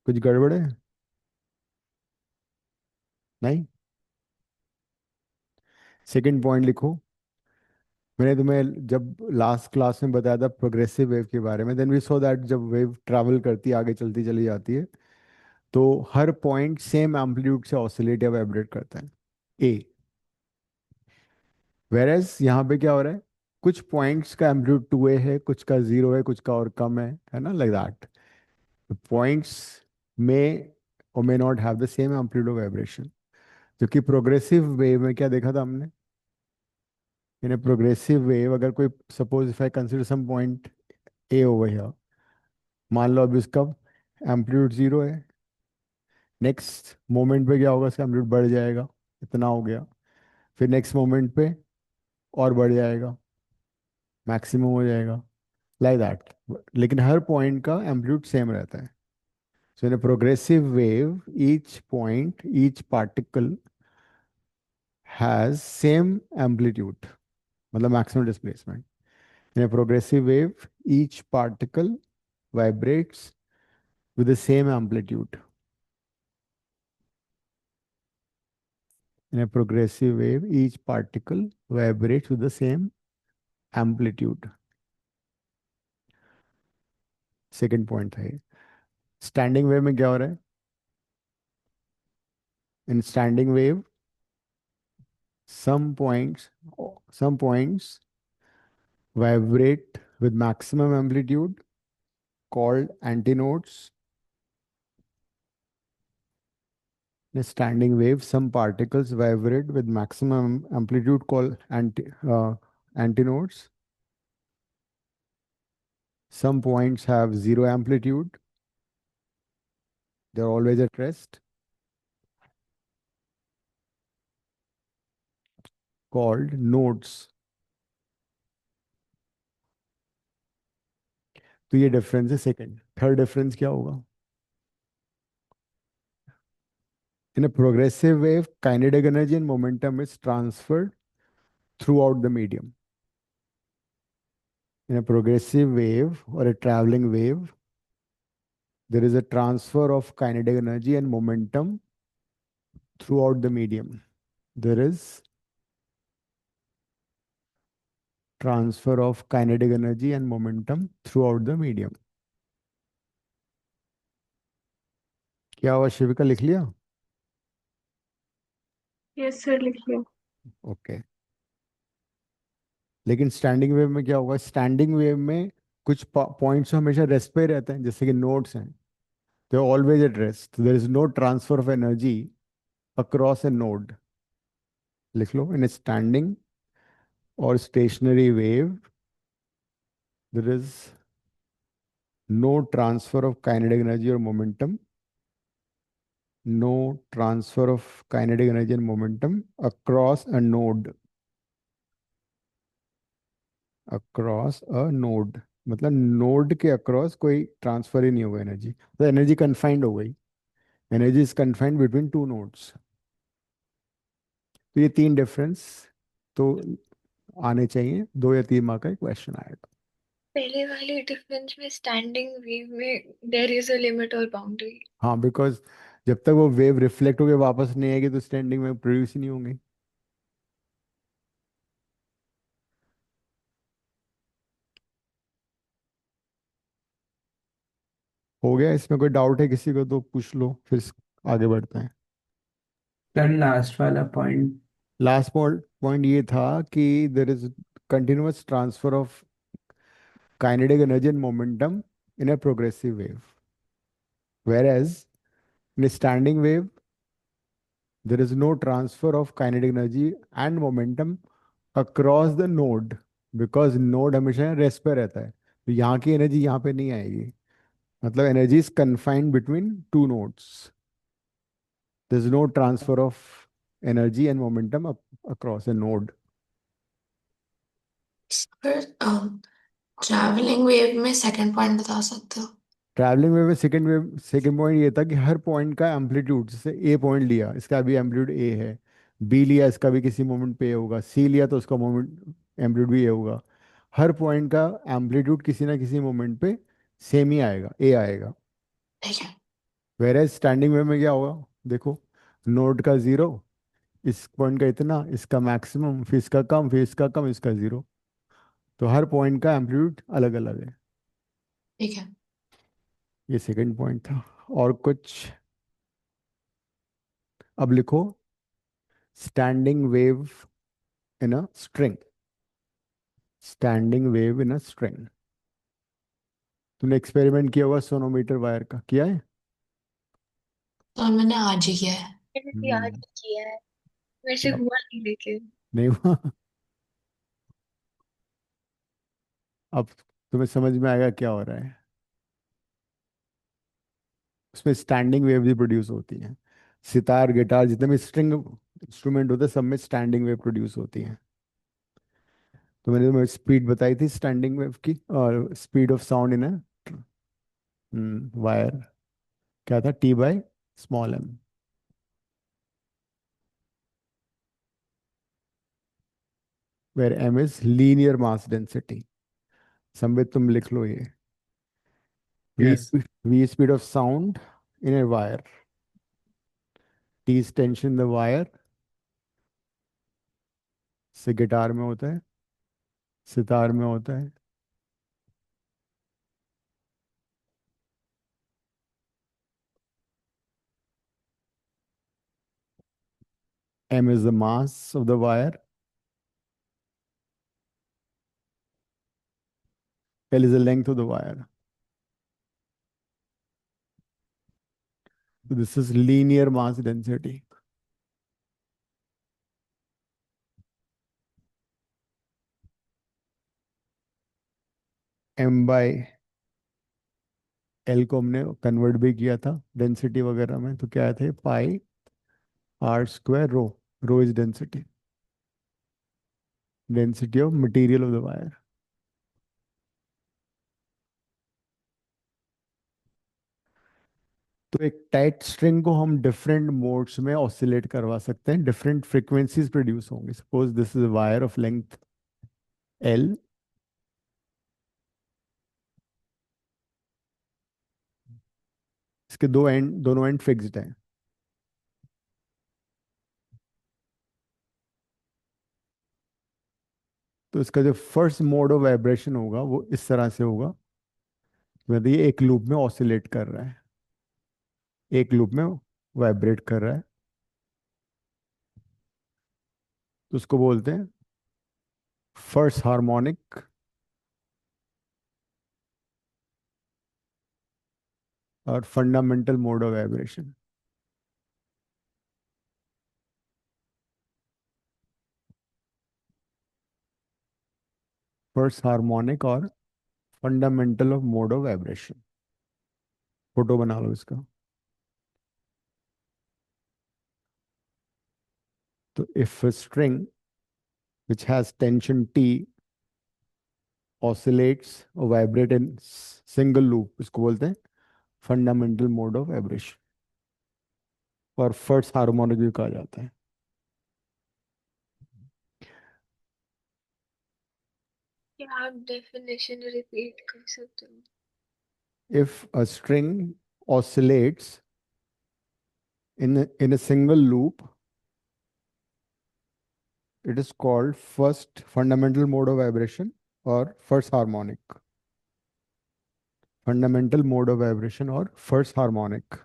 कुछ गड़बड़ है? नहीं। सेकंड पॉइंट लिखो, मैंने तुम्हें जब लास्ट क्लास में बताया था प्रोग्रेसिव वेव के बारे में, देन वी सो दैट जब वेव ट्रैवल करती है, आगे चलती चली जाती है, तो हर पॉइंट सेम एम्पलीट्यूड से ऑसिलेट या वाइब्रेट करता है, ए। वेरएज यहाँ पे क्या हो रहा है, कुछ पॉइंट्स का एम्पलीट्यूड 2a है, कुछ का 0 है, कुछ का और कम है ना, लाइक दैट। पॉइंट्स में or may not have the same amplitude of vibration। जबकि प्रोग्रेसिव वेव में क्या देखा था हमने, इन ए प्रोग्रेसिव वेव अगर कोई suppose if I consider some point A over here, मान लो अभी उसका एम्पलीट्यूड 0 है, नेक्स्ट मोमेंट पे क्या होगा, उसका एम्पलीट्यूड बढ़ जाएगा, इतना हो गया, फिर नेक्स्ट मोमेंट पे और बढ़ जाएगा, मैक्सिमम हो जाएगा, लाइक दैट। लेकिन हर पॉइंट का एम्पलीट्यूड सेम रहता है। So in a progressive wave each point, each particle has same amplitude, मतलब maximum displacement. In a progressive wave each particle vibrates with the same amplitude. In a progressive wave, each particle vibrates with the same amplitude. Second point था ये। Standing wave में क्या हो रहा है? इन standing wave some points some points vibrate with maximum amplitude called antinodes. In a standing wave, some particles vibrate with maximum amplitude called antinodes. Some points have zero amplitude. They're always at rest, called nodes. तो ये difference है second. Third difference क्या होगा? In a progressive wave, kinetic energy and momentum is transferred throughout the medium. In a progressive wave or a traveling wave, there is a transfer of kinetic energy and momentum throughout the medium. There is transfer of kinetic energy and momentum throughout the medium. क्या हुआ शिविका, लिख लिया? Yes sir, लिख लिया। Okay. लेकिन standing wave में क्या होगा? स्टैंडिंग वेव में कुछ पॉइंट्स हमेशा रेस्ट पे रहते हैं, जैसे कि नोड्स हैं, they always at rest, there is no transfer of energy across a node. लिख लो, इन ए स्टैंडिंग और stationary wave there is no transfer of kinetic energy और momentum, no transfer of kinetic energy and momentum across a node. Across a node मतलब node के across कोई transfer ही नहीं होगा एनर्जी, तो एनर्जी कन्फाइंड हो गई। Energy is confined between two nodes. तो ये तीन डिफरेंस तो आने चाहिए, 2 या 3 मार्क का क्वेश्चन आएगा। पहले वाले डिफरेंस में स्टैंडिंग वेव में देयर इज अ लिमिट और बाउंड्री। हाँ, बिकॉज जब तक वो वेव रिफ्लेक्ट होकर वापस नहीं आएगी तो स्टैंडिंग में प्रोड्यूस ही नहीं होंगे। हो गया? इसमें कोई डाउट है किसी को तो पूछ लो, फिर आगे बढ़ते हैं। सर लास्ट वाला पॉइंट। लास्ट पॉइंट ये था कि there is continuous transfer of kinetic energy and momentum in a progressive wave, whereas in a standing wave there is no transfer of kinetic energy and momentum across the node, because node हमेशा rest पे रहता है, तो यहाँ की energy यहाँ पे नहीं आएगी। मतलब energy is confined between two nodes, there is no transfer of energy and momentum across a node. फिर ट्रैवलिंग वेव में सेकंड पॉइंट बता सकते हो? ट्रैवलिंग वेव में सेकंड पॉइंट ये था कि हर पॉइंट का एम्पलीट्यूड, जैसे ए पॉइंट लिया, इसका भी एम्पलीट्यूड ए है, बी लिया, इसका भी किसी मोमेंट पे ए होगा, सी लिया तो उसका मोमेंट एम्पलीट्यूड भी ए होगा। हर पॉइंट का एम्पलीट्यूड किसी ना किसी मोमेंट पे सेम ही आएगा, ए आएगा। ठीक है। वेर स्टैंडिंग वेव में क्या होगा? देखो, नोड का जीरो, इस पॉइंट का इतना, इसका मैक्सिमम, फिर इसका कम, फिर इसका कम, इसका जीरो। तो हर पॉइंट का एम्पलीट्यूड अलग अलग है। ठीक है। ये सेकंड पॉइंट था। और कुछ? अब लिखो, standing wave in a string. Standing wave in a string. तूने एक्सपेरिमेंट किया होगा सोनोमीटर वायर का, किया है? तो मैंने आज ही किया है। मैंने भी याद हम्म, किया है, मेरे से अब हुआ नहीं लेकिन। नहीं हुआ? अब तुम्हें समझ में आएगा क्या हो रहा है। उसमें स्टैंडिंग वेव भी प्रोड्यूस होती है। सितार, गिटार, जितने भी स्ट्रिंग इंस्ट्रूमेंट होते हैं सब में स्टैंडिंग वेव प्रोड्यूस होती है। तो मैंने तुम्हें स्पीड बताई थी स्टैंडिंग वेव की, और speed of sound in a wire क्या था, T/m, where m is linear mass density. Sambit तुम लिख लो ये, Yes. v speed of sound in a wire, T is tension in the wire, से गिटार में होता है, सितार में होता है, m is the mass of the wire, L is the length of the wire. So this is linear mass density. m by L को हमने convert भी किया था डेंसिटी वगैरह में, तो क्या आया था, pi r square rho, rho is density, density of material of the wire. तो एक टाइट स्ट्रिंग को हम डिफरेंट मोड्स में ऑसिलेट करवा सकते हैं, डिफरेंट फ्रीक्वेंसीज प्रोड्यूस होंगे। Suppose this is a wire of length L, इसके दोनों एंड फिक्स्ड हैं। तो इसका जो फर्स्ट मोड ऑफ वाइब्रेशन होगा वो इस तरह से होगा, यदि ये एक लूप में ऑसिलेट कर रहा है, एक लूप में वाइब्रेट कर रहा है, तो उसको बोलते हैं फर्स्ट हार्मोनिक और fundamental mode of vibration. First harmonic और fundamental of mode of vibration, photo बना लो इसका। तो if string which has tension T oscillates or vibrate in single loop, इसको बोलते हैं फंडामेंटल मोड ऑफ वाइब्रेशन, और फर्स्ट हार्मोनिक भी कहा जाता है। क्या आप डेफिनेशन रिपीट कर सकते हो? If a string oscillates in a single loop, it is called first fundamental mode of vibration or first harmonic. Fundamental mode of vibration or first harmonic.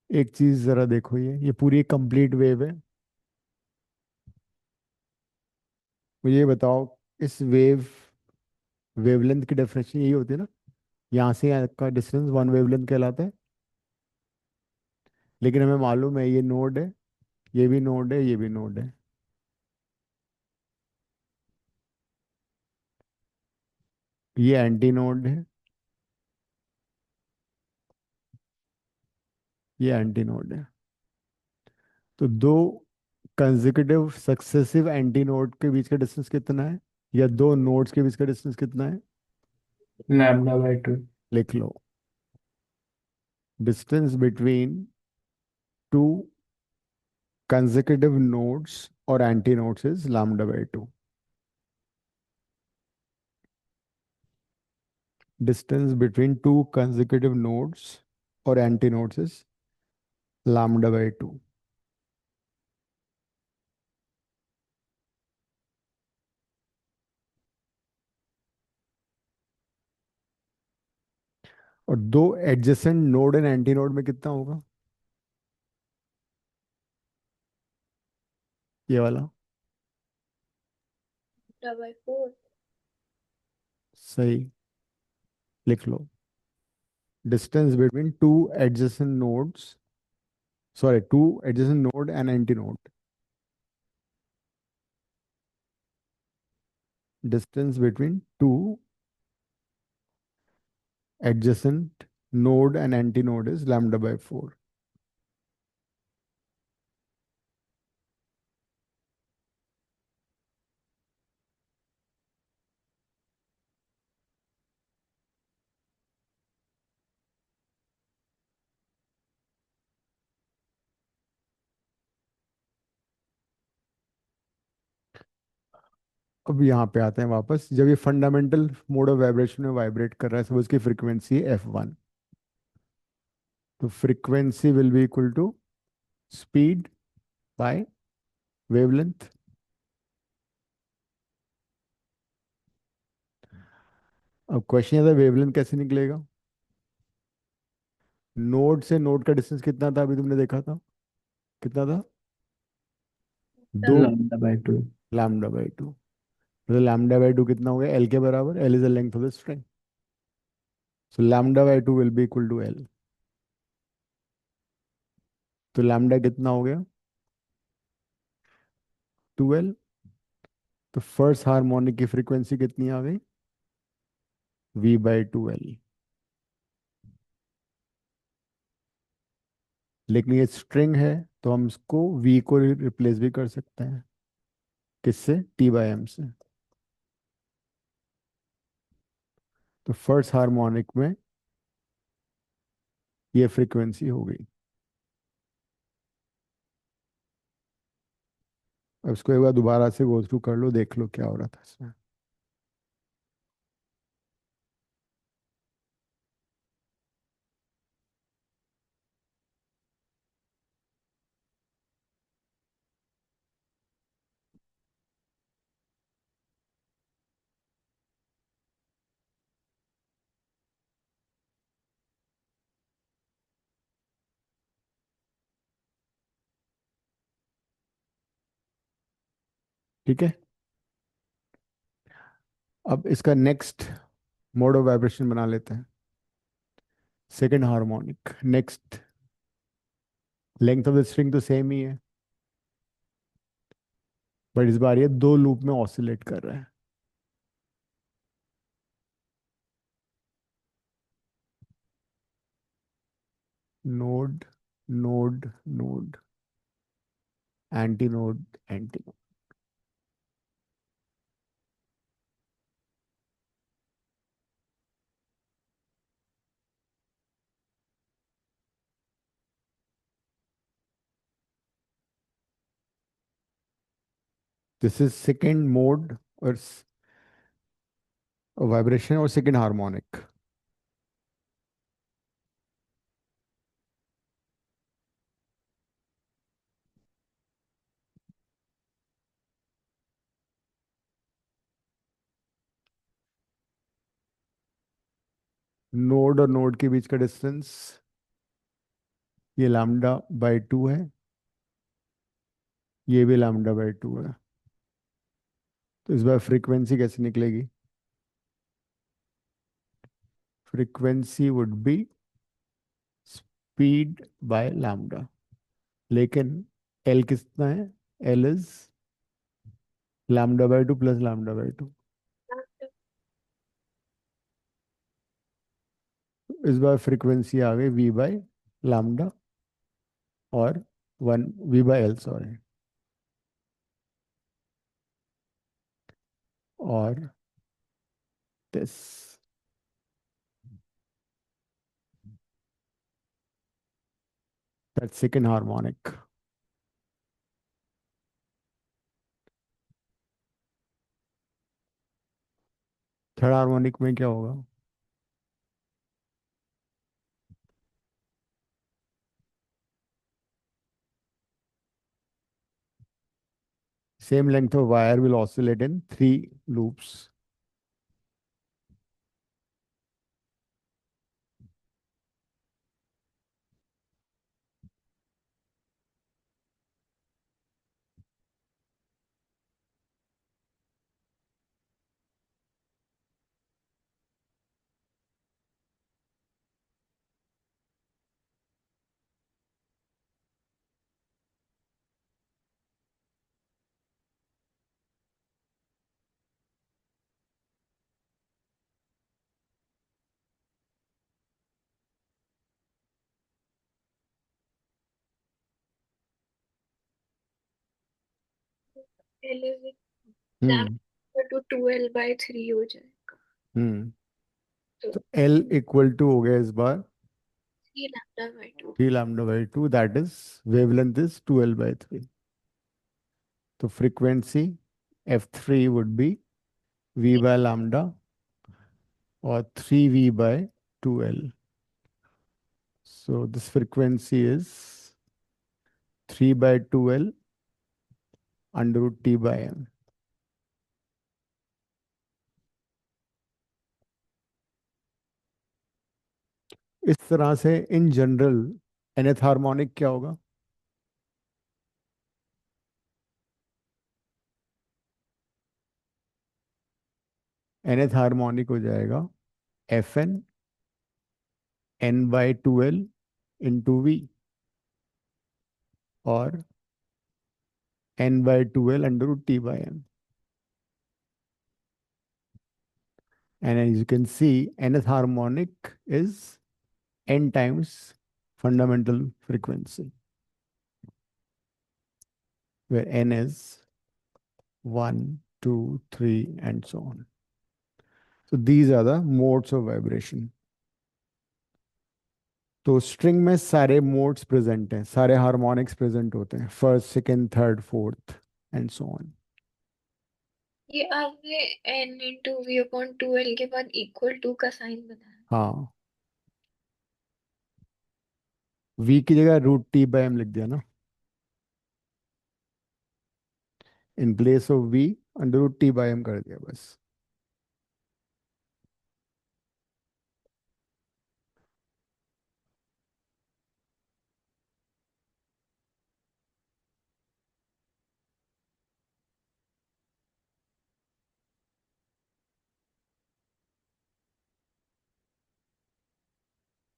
एक चीज जरा देखो, ये पूरी कंप्लीट वेव है। मुझे ये बताओ, इस वेवलेंथ की डेफिनेशन यही होती है ना, यहाँ से यहाँ का डिस्टेंस वन वेवलेंथ कहलाता है। लेकिन हमें मालूम है ये नोड है, ये भी नोड है, ये भी नोड है। ये एंटी नोड है, ये एंटी नोड है। तो दो कंसेक्यूटिव सक्सेसिव एंटी नोड के बीच का डिस्टेंस कितना है, या दो नोड्स के बीच का डिस्टेंस कितना है? λ/2. लिख लो, distance between two consecutive nodes or antinodes is λ/2. Distance between two consecutive nodes or antinodes is λ/2. और दो एडजेसेंट नोड एंड एंटीनोड में कितना होगा, ये वाला? λ/4। सही, लिख लो, distance between two adjacent nodes, sorry two adjacent node and antinode, distance between two adjacent node and antinode is lambda by 4. अब यहाँ पे आते हैं वापस, जब ये फंडामेंटल मोड ऑफ वाइब्रेशन में वाइब्रेट कर रहा है, सपोज की फ्रीक्वेंसी है f1, तो frequency will be equal to speed by wavelength. अब क्वेश्चन है वेवलेंथ कैसे निकलेगा? नोड से नोड का डिस्टेंस कितना था, अभी तुमने देखा था, कितना था? 2 लैम्डा बाय 2। Lambda by 2। तो लैम्डा बाई 2 कितना हो गया? एल के बराबर, L is the length of the string, so lambda by 2 will be equal to L. तो लैम्डा कितना हो गया? 2L। तो फर्स्ट हार्मोनिक की फ्रीक्वेंसी कितनी आ गई? V/2L। लेकिन ये स्ट्रिंग है, तो हम इसको V को रिप्लेस भी कर सकते हैं, किससे? T/M से। तो फर्स्ट हार्मोनिक में ये फ्रीक्वेंसी हो गई। अब इसको एक बार दोबारा से गो थ्रू कर लो, देख लो क्या हो रहा था इसमें। ठीक है, अब इसका नेक्स्ट मोड ऑफ वाइब्रेशन बना लेते हैं, second harmonic. Next length of the string तो सेम ही है, बट इस बार ये 2 लूप में ऑसिलेट कर रहा है। Node node node, anti node anti node. This is second mode और वाइब्रेशन और सेकेंड हार्मोनिक। नोड और नोड के बीच का डिस्टेंस ये λ/2 है, ये भी λ/2 है। तो इस बार फ्रीक्वेंसी कैसे निकलेगी? Frequency would be speed by lambda, लेकिन एल कितना है? L is λ/2 plus λ/2। इस बार फ्रीक्वेंसी आ गई V/λ और 1 V/L, सॉरी, और this, that second harmonic. Third harmonic में क्या होगा? Same length of wire will oscillate in 3 loops. L is hmm lambda to 2L/3 हो जाएगा, हम्म तो तो L इक्वल टू हो गया इस बार 3 λ/2। 3 λ/2, that is wavelength is 2L/3. तो frequency F3 would be V by lambda or 3V by 2L. So this frequency is 3 by 2L under root T by M. इस तरह से इन जनरल nth हार्मोनिक क्या होगा? nth harmonic हो जाएगा Fn n by 2L into V और n by 2L under root T by M. And as you can see, nth harmonic is n times fundamental frequency, where n is 1, 2, 3, and so on. So these are the modes of vibration. तो string में सारे modes present हैं, सारे harmonics present होते हैं, first second third fourth and so on. ये आपने n × V/2L के बाद =2 का साइन बनाया। हाँ, v की जगह रूट टी बाय एम लिख दिया ना, in place of v under root T by M कर दिया बस.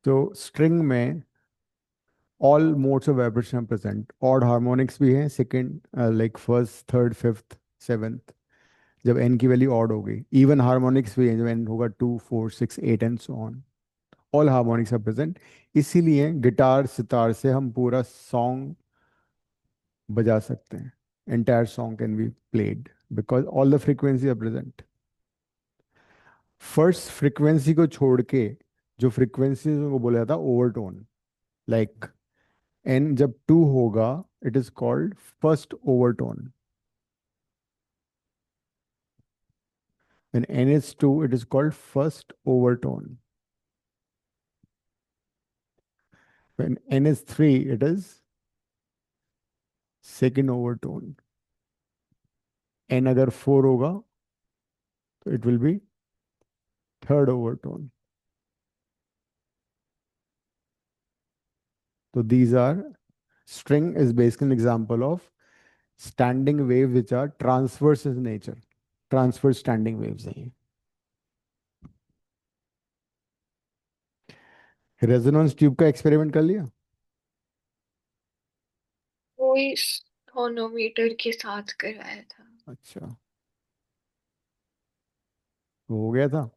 तो स्ट्रिंग में all modes of vibration present, odd harmonics भी हैं, second like first third fifth seventh, जब एन की वैल्यू ऑड हो गई. इवन हार्मोनिक्स भी हैं, जब एन होगा 2 4 6 8 and so on. All harmonics are present. इसीलिए गिटार सितार से हम पूरा सॉन्ग बजा सकते हैं. Entire song can be played because all the frequency are present. First frequency को छोड़ के जो फ्रीक्वेंसी को बोला जाता है ओवरटोन, लाइक एन जब 2 होगा it is called first overtone. when n is 2 it is called first overtone. When n is 3 it is second overtone. n अगर 4 होगा तो it will be third overtone. So these are, string is basically an example of standing waves which are transverse in nature. Transverse standing waves हैं ये. Resonance tube का experiment कर लिया? वही sonometer के साथ कराया था। अच्छा, तो हो गया था.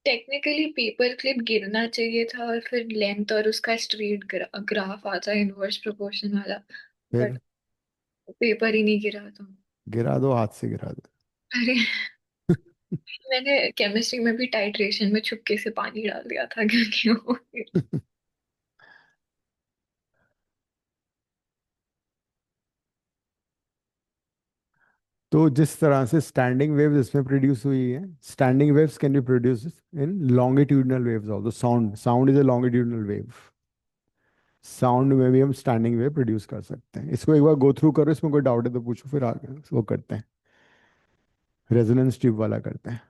टेक्निकली पेपर क्लिप गिरना चाहिए था और फिर लेंथ और उसका स्ट्रेट ग्राफ आता है इनवर्स प्रोपोर्शन वाला, फिर बट पेपर ही नहीं गिरा तो। गिरा दो, हाथ से गिरा दो. अरे, मैंने केमिस्ट्री में भी टाइट्रेशन में चुपके से पानी डाल दिया था क्योंकि वो तो जिस तरह से स्टैंडिंग वेव्स इसमें प्रोड्यूस हुई है, standing waves can be produce in longitudinal waves also. Sound is a longitudinal wave. Sound में भी हम स्टैंडिंग वेव प्रोड्यूस कर सकते हैं. इसको एक बार गो थ्रू करो, इसमें कोई डाउट है तो पूछो, फिर आगे वो करते हैं, रेजोनेंस ट्यूब वाला करते हैं.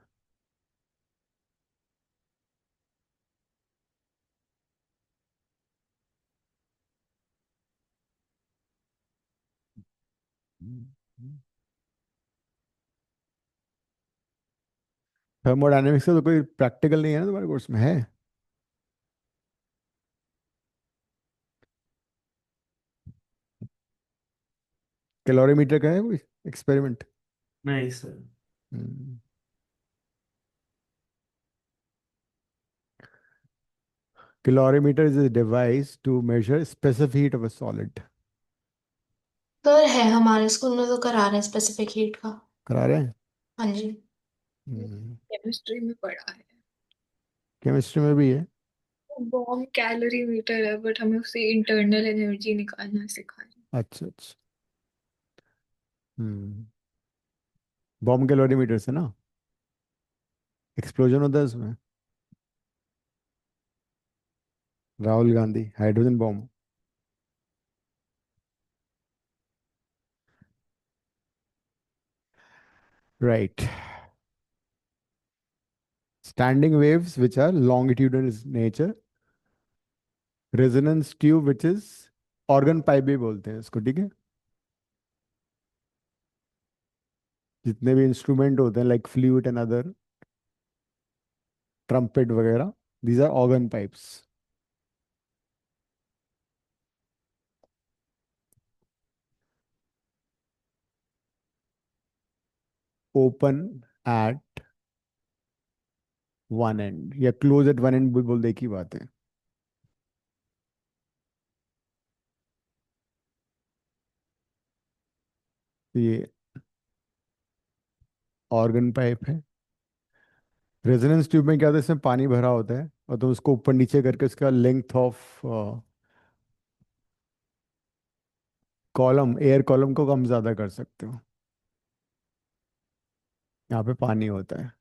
थर्मोडायनेमिक्स का तो कोई प्रैक्टिकल नहीं है ना तुम्हारे कोर्स में? है कैलोरीमीटर का है कोई एक्सपेरिमेंट? नहीं sir. Calorimeter is a device to measure specific heat of a solid. Sir है, हमारे स्कूल में तो करा रहे हैं स्पेसिफिक हीट का। करा रहे हैं? हाँ जी। केमिस्ट्री में पढ़ा है। केमिस्ट्री में भी है? बॉम्ब कैलोरी मीटर है, बट हमें उससे इंटरनल एनर्जी निकालना सिखाया। अच्छा अच्छा। हम्म। बॉम्ब कैलोरीमीटर से ना एक्सप्लोजन होता है उसमें। Rahul Gandhi hydrogen bomb. Right. Standing waves which are longitudinal nature, resonance tube which is organ pipe भी बोलते हैं इसको, ठीक है। जितने भी इंस्ट्रूमेंट होते हैं like flute and other, trumpet वगैरह, these are organ pipes. Open at one end या क्लोज एट वन एंड बोल दे, एक ही बात है। तो ये ऑर्गन पाइप है। रेजोनेंस ट्यूब में क्या होता है, इसमें पानी भरा होता है और तुम उसको ऊपर नीचे करके उसका length of column, air column को कम ज्यादा कर सकते हो। यहाँ पे पानी होता है।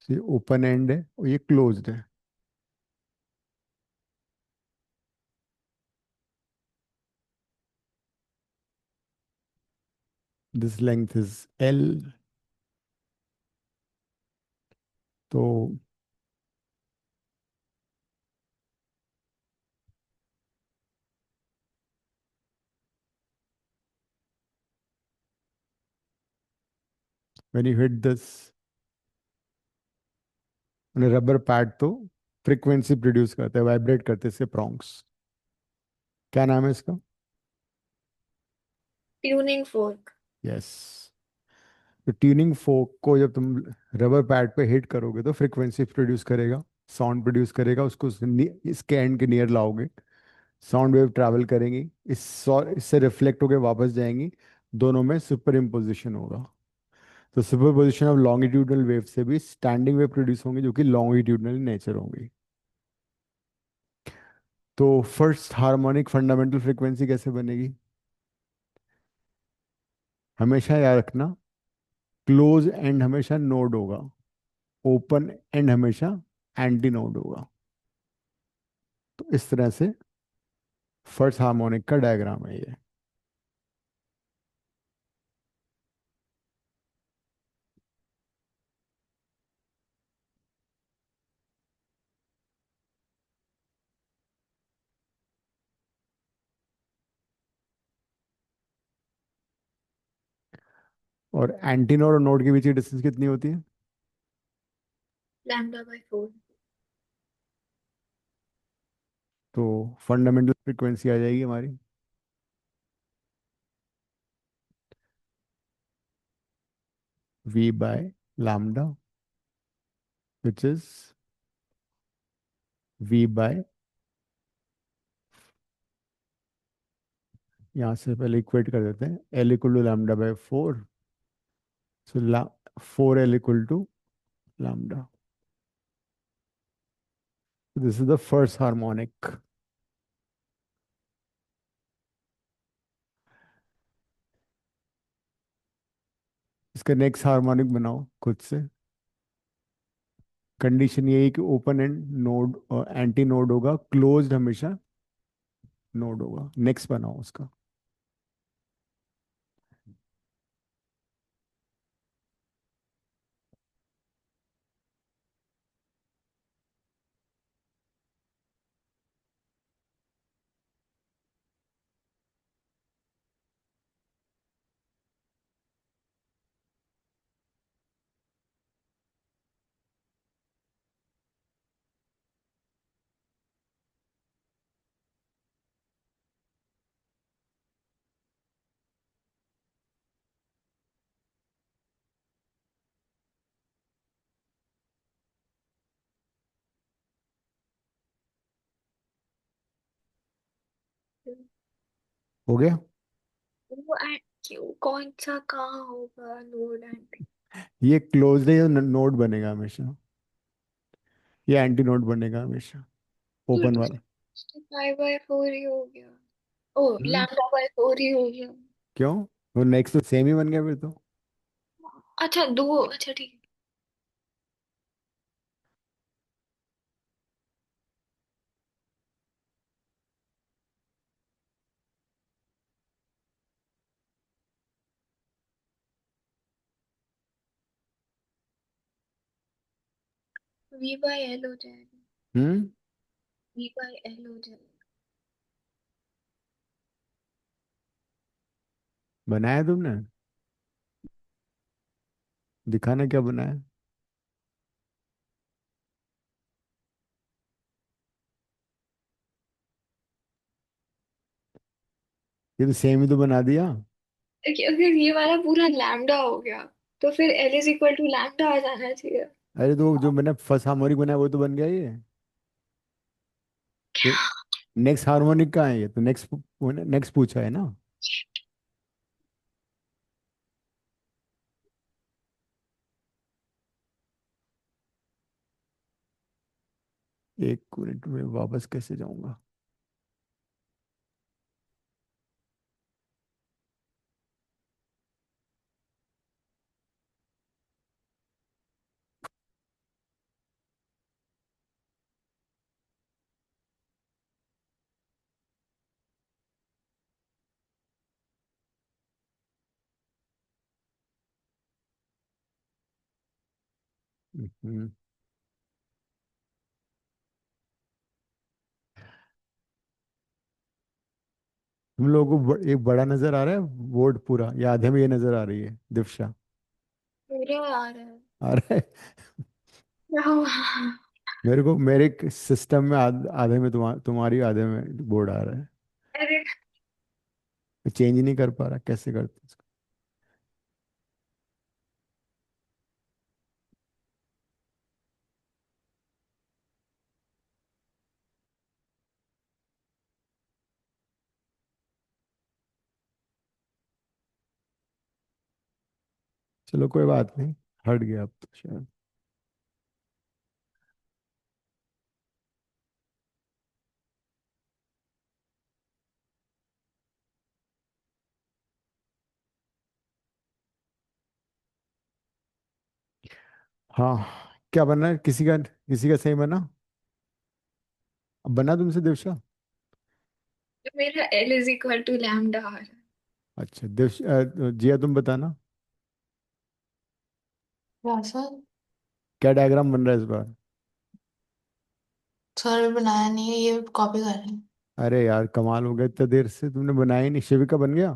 ये ओपन एंड है और ये क्लोज्ड है। This length is L. तो when you hit this rubber pad तो फ्रीक्वेंसी प्रोड्यूस करते हैं, वाइब्रेट करते हैं इसके प्रोंक्स। क्या नाम है इसका? Tuning fork. यस। तो ट्यूनिंग फोक को जब तुम रबर पैड पे हिट करोगे तो फ्रीक्वेंसी प्रोड्यूस करेगा, साउंड प्रोड्यूस करेगा, उसको इसके एंड के नियर लाओगे, साउंड वेव ट्रैवल करेंगी, इससे रिफ्लेक्ट होके वापस जाएंगी, दोनों में सुपर इम्पोजिशन होगा। तो super position of longitudinal wave से भी स्टैंडिंग वेव प्रोड्यूस होंगी जो कि लॉन्गिट्यूडनल नेचर होंगी। तो फर्स्ट हार्मोनिक फंडामेंटल फ्रीक्वेंसी कैसे बनेगी? हमेशा याद रखना, क्लोज एंड हमेशा नोड होगा, ओपन एंड हमेशा एंटी नोड होगा। तो इस तरह से फर्स्ट हार्मोनिक का डायग्राम है ये। और एंटी नोड और नोड के बीच की डिस्टेंस कितनी होती है? λ/4। तो फंडामेंटल फ्रीक्वेंसी आ जाएगी हमारी v by lambda, which is v by, यहाँ से पहले इक्वेट कर देते हैं, L equal to λ/4। So 4L equal to lambda. This is the first harmonic. इसका नेक्स्ट हार्मोनिक बनाओ खुद से। कंडीशन ये है कि ओपन एंड नोड और एंटी नोड होगा, क्लोज्ड हमेशा नोड होगा। नेक्स्ट बनाओ उसका। हो गया। वो क्यों, कौन सा कहाँ होगा नोड एंटी? ये क्लोज है, नोड बनेगा हमेशा। ये एंटी नोड बनेगा हमेशा, ओपन वाला। पाई बाय फोर ही हो गया। ओ, हम्म। लैम्डा बाय फोर ही हो गया। क्यों? वो नेक्स्ट तो सेम ही बन गया फिर तो। अच्छा, दो, अच्छा ठीक है। वी बाय एल हो जाएगा। हम्म। वी बाय एल हो जाएगा। बनाया तुमने? दिखाना क्या बनाया। ये तो सेम ही तो बना दिया। अगर ये वाला पूरा लैम्डा हो गया तो फिर L is equal to lambda आ जाना चाहिए। अरे तो जो मैंने फर्स्ट हार्मोनिक बनाया वो तो बन गया ये। तो नेक्स्ट हार्मोनिक का है ये, तो नेक्स्ट नेक्स्ट पूछा है ना। एक मिनट में वापस कैसे जाऊंगा। हम्म। तुम लोगों को एक बड़ा नजर आ रहा है बोर्ड पूरा, या आधे में ये नजर आ रही है दिव्या? पूरा आ रहा है। आ रहा है। क्या हुआ? मेरे को मेरे सिस्टम में आधे में तुम्हारी आधे में बोर्ड आ रहा है। अरे, चेंज नहीं कर पा रहा, कैसे करते इसको। चलो कोई बात नहीं, हट गया अब तो शायद। हाँ। क्या बना है, किसी का सही बना? अब बना तुमसे दिव्या? मेरा L is equal to lambda आ रहा है। अच्छा जिया तुम बताना। क्या सर? क्या डायग्राम बन रहा है इस बार? सर अभी बनाया नहीं है, ये कॉपी कर रहे हैं। अरे यार कमाल हो गया, इतना देर से तुमने बनाया ही नहीं। शिविका बन गया?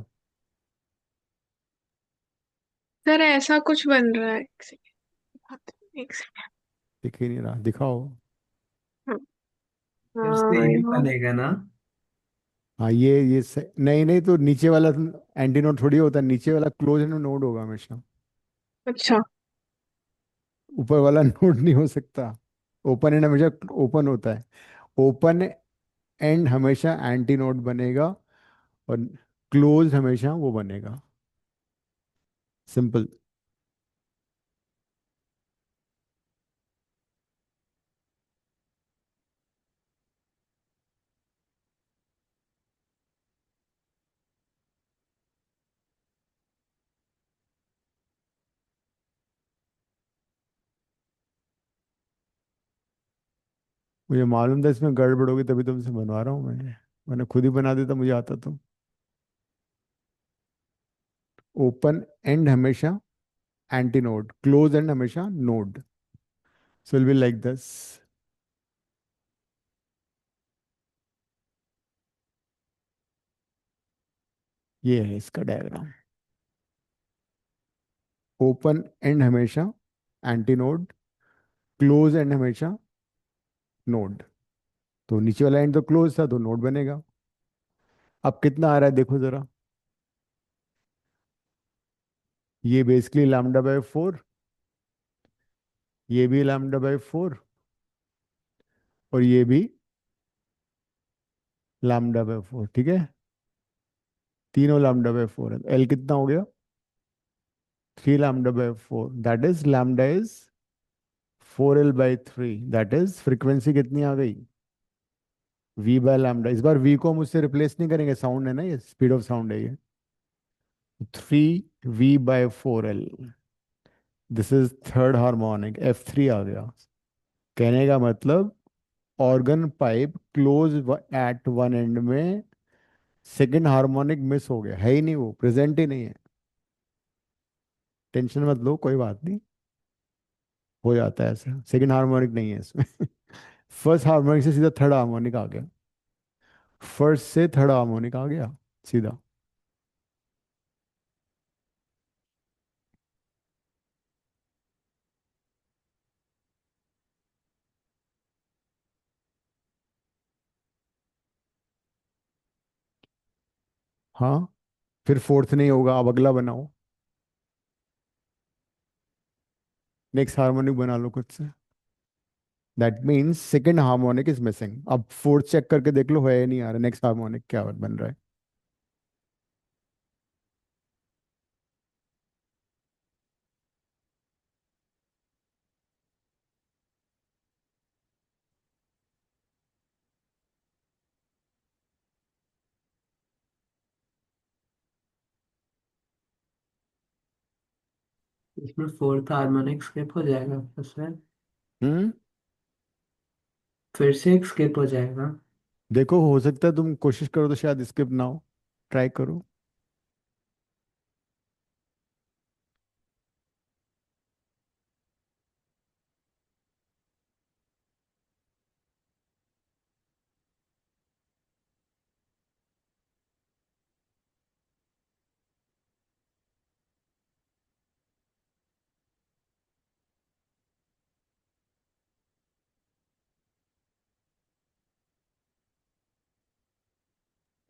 सर ऐसा कुछ बन रहा है, एक सेकंड, एक सेकंड। दिख ही नहीं रहा, दिखाओ। फिर हाँ, सेम ही यहाँ। बनेगा ना। हाँ नहीं नहीं, तो नीचे वाला एंटी नोड थोड़ी होता है, नीचे वाला क्लोज एंड नोड होगा हमेशा। अच्छा। ऊपर वाला नोड नहीं हो सकता। ओपन एंड हमेशा ओपन होता है। ओपन एंड हमेशा एंटी नोड बनेगा, और क्लोज हमेशा वो बनेगा। सिंपल। मुझे मालूम था इसमें गड़बड़ होगी, तभी तुमसे बनवा रहा हूँ मैंने खुद ही बना देता, मुझे आता तो। ओपन एंड हमेशा एंटी नोड, क्लोज एंड हमेशा node. So will be like this. ये है इसका डायग्राम। ओपन एंड हमेशा एंटी नोड, क्लोज एंड हमेशा नोड। तो नीचे वाला एंड तो क्लोज था, तो नोड बनेगा। अब कितना आ रहा है देखो जरा। ये बेसिकली लैम्डा बाय 4, ये भी लैम्डा बाय 4, और ये भी लैम्डा बाय 4, ठीक है। तीनों लैम्डा बाय 4 एल कितना हो गया? 3 λ/4, that is lambda is 4l/3, that is frequency कितनी आ गई? v/λ। इस बार v को हम उससे रिप्लेस नहीं करेंगे, साउंड है ना, ये स्पीड ऑफ साउंड है ये। 3v/4l, this is third harmonic, F3 आ गया। कहने का मतलब organ pipe close at one and में सेकंड हार्मोनिक मिस हो गया, है ही नहीं, वो प्रेजेंट ही नहीं है। टेंशन मत लो, कोई बात नहीं, हो जाता है ऐसा, सेकंड हार्मोनिक नहीं है इसमें। फर्स्ट हार्मोनिक से सीधा थर्ड हार्मोनिक आ गया, फर्स्ट से थर्ड हार्मोनिक आ गया सीधा। हाँ, फिर फोर्थ नहीं होगा, अब अगला बनाओ, नेक्स्ट हार्मोनिक बना लो खुद से। That means second harmonic is missing. अब फोर्थ चेक करके देख लो, है या नहीं आ रहा नेक्स्ट हार्मोनिक, क्या बन रहा है। इसमें फोर्थ हार्मोनिक स्किप हो जाएगा उसमें, हम्म। फिर से एक स्किप हो जाएगा। देखो, हो सकता है तुम कोशिश करो तो शायद स्किप ना हो, ट्राई करो।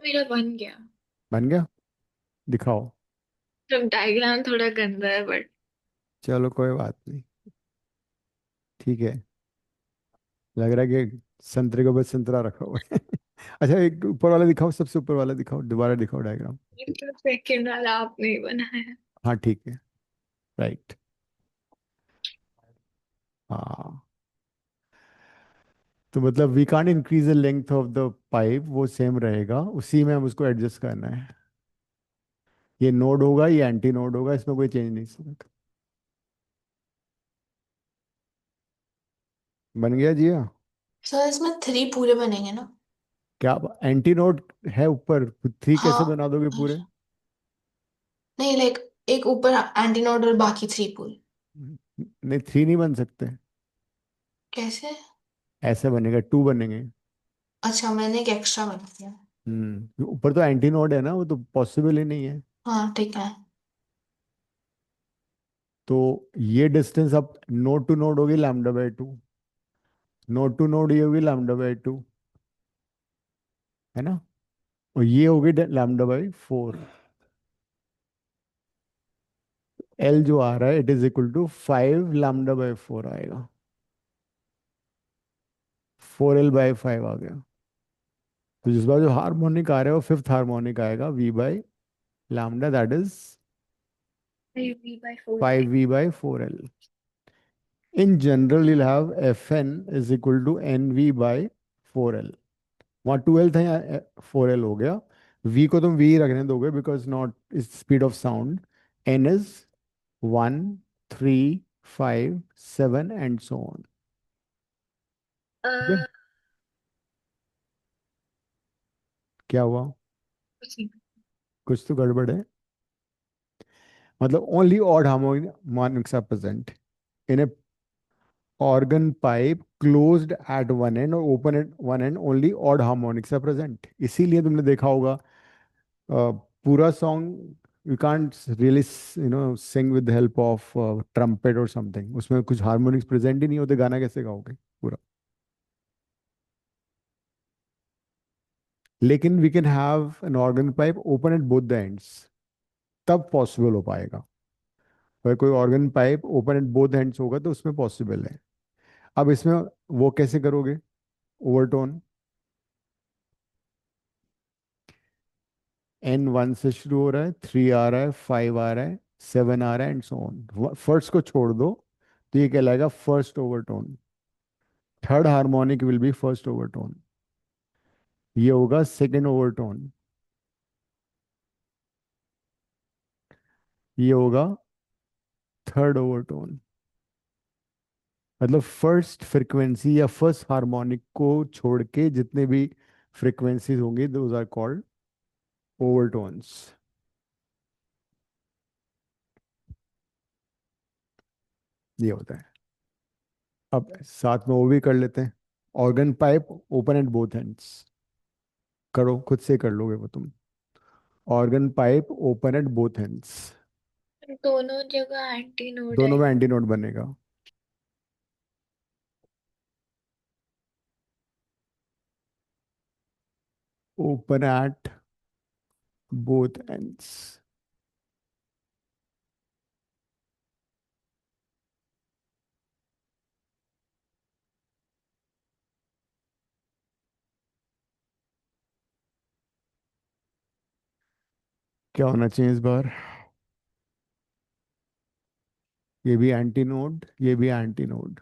मेरा बन गया। बन गया? दिखाओ। जब डायग्राम थोड़ा गंदा है बट चलो कोई बात नहीं, ठीक है। लग रहा है कि संतरे के ऊपर संतरा रखा हुआ है। अच्छा, एक ऊपर वाला दिखाओ, सबसे ऊपर वाला दिखाओ, दोबारा दिखाओ डायग्राम। सेकंड वाला आपने ही बनाया। हाँ ठीक है, राइट। हाँ, तो मतलब we can't increase the length of the pipe, वो सेम रहेगा, उसी में हम उसको एडजस्ट करना है। ये नोड होगा, ये एंटी नोड होगा, इसमें कोई चेंज नहीं सकता। बन गया जी? हाँ। सर इसमें 3 पूरे बनेंगे ना? क्या एंटी नोड है ऊपर, 3 कैसे हाँ। बना दोगे पूरे? नहीं, लाइक एक ऊपर एंटीनोड और बाकी 3 पूरे। नहीं, 3 नहीं बन सकते, कैसे? ऐसे बनेगा, 2 बनेंगे। अच्छा, मैंने एक एक्स्ट्रा बना दिया। ऊपर तो एंटी नोड है ना, वो तो पॉसिबल ही नहीं है। हाँ ठीक है। तो ये डिस्टेंस अब नोड टू नोड होगी λ/2, नोड टू नोड ये होगी λ/2, है ना, और ये होगी λ/4। एल जो आ रहा है इट इज इक्वल टू 5 λ/4 आएगा, 4l/5 आ गया। तो जिस बार जो हार्मोनिक आ रहा है वो फिफ्थ हार्मोनिक आएगा, v/λ, that is V/4 5v/4l। In general, you'll have Fn is equal to Nv/4l। वहाँ 2l था, यहाँ 4l हो गया। v को तुम v ही रखने दोगे because not is speed of sound. n is 1, 3, 5, 7 and so on. ठीक है, क्या हुआ? कुछ नहीं। कुछ तो गड़बड़ है। मतलब only odd harmonics are present in a organ pipe closed at one end और open at one end, only odd harmonics are present। इसीलिए तुमने देखा होगा पूरा song you can't really sing with help of trumpet और something, उसमें कुछ harmonics present ही नहीं होते, गाना कैसे गाओगे पूरा? लेकिन we can have an organ pipe open at both the ends, तब पॉसिबल हो पाएगा। अगर कोई organ pipe open at both ends होगा तो उसमें पॉसिबल है। अब इसमें वो कैसे करोगे, ओवरटोन? एन 1 से शुरू हो रहा है, 3 आ रहा है, 5 आ रहा है, 7 आ रहा है, एंड सो ऑन। फर्स्ट को छोड़ दो तो ये कहलाएगा first overtone. Third harmonic will be first overtone. ये होगा सेकेंड ओवरटोन। ये होगा थर्ड ओवरटोन। मतलब फर्स्ट फ्रिक्वेंसी या फर्स्ट हार्मोनिक को छोड़ के जितने भी फ्रिक्वेंसीज होंगे दोज आर कॉल्ड ओवरटोन्स। ये होता है। अब साथ में वो भी कर लेते हैं। Organ pipe open at both ends. करो, खुद से कर लोगे वो तुम। Organ pipe open at both ends. दोनों जगह एंटी नोड है। दोनों में एंटी नोड बनेगा। Open at both ends. क्या होना चाहिए इस बार? ये भी एंटी नोड, ये भी एंटी नोड।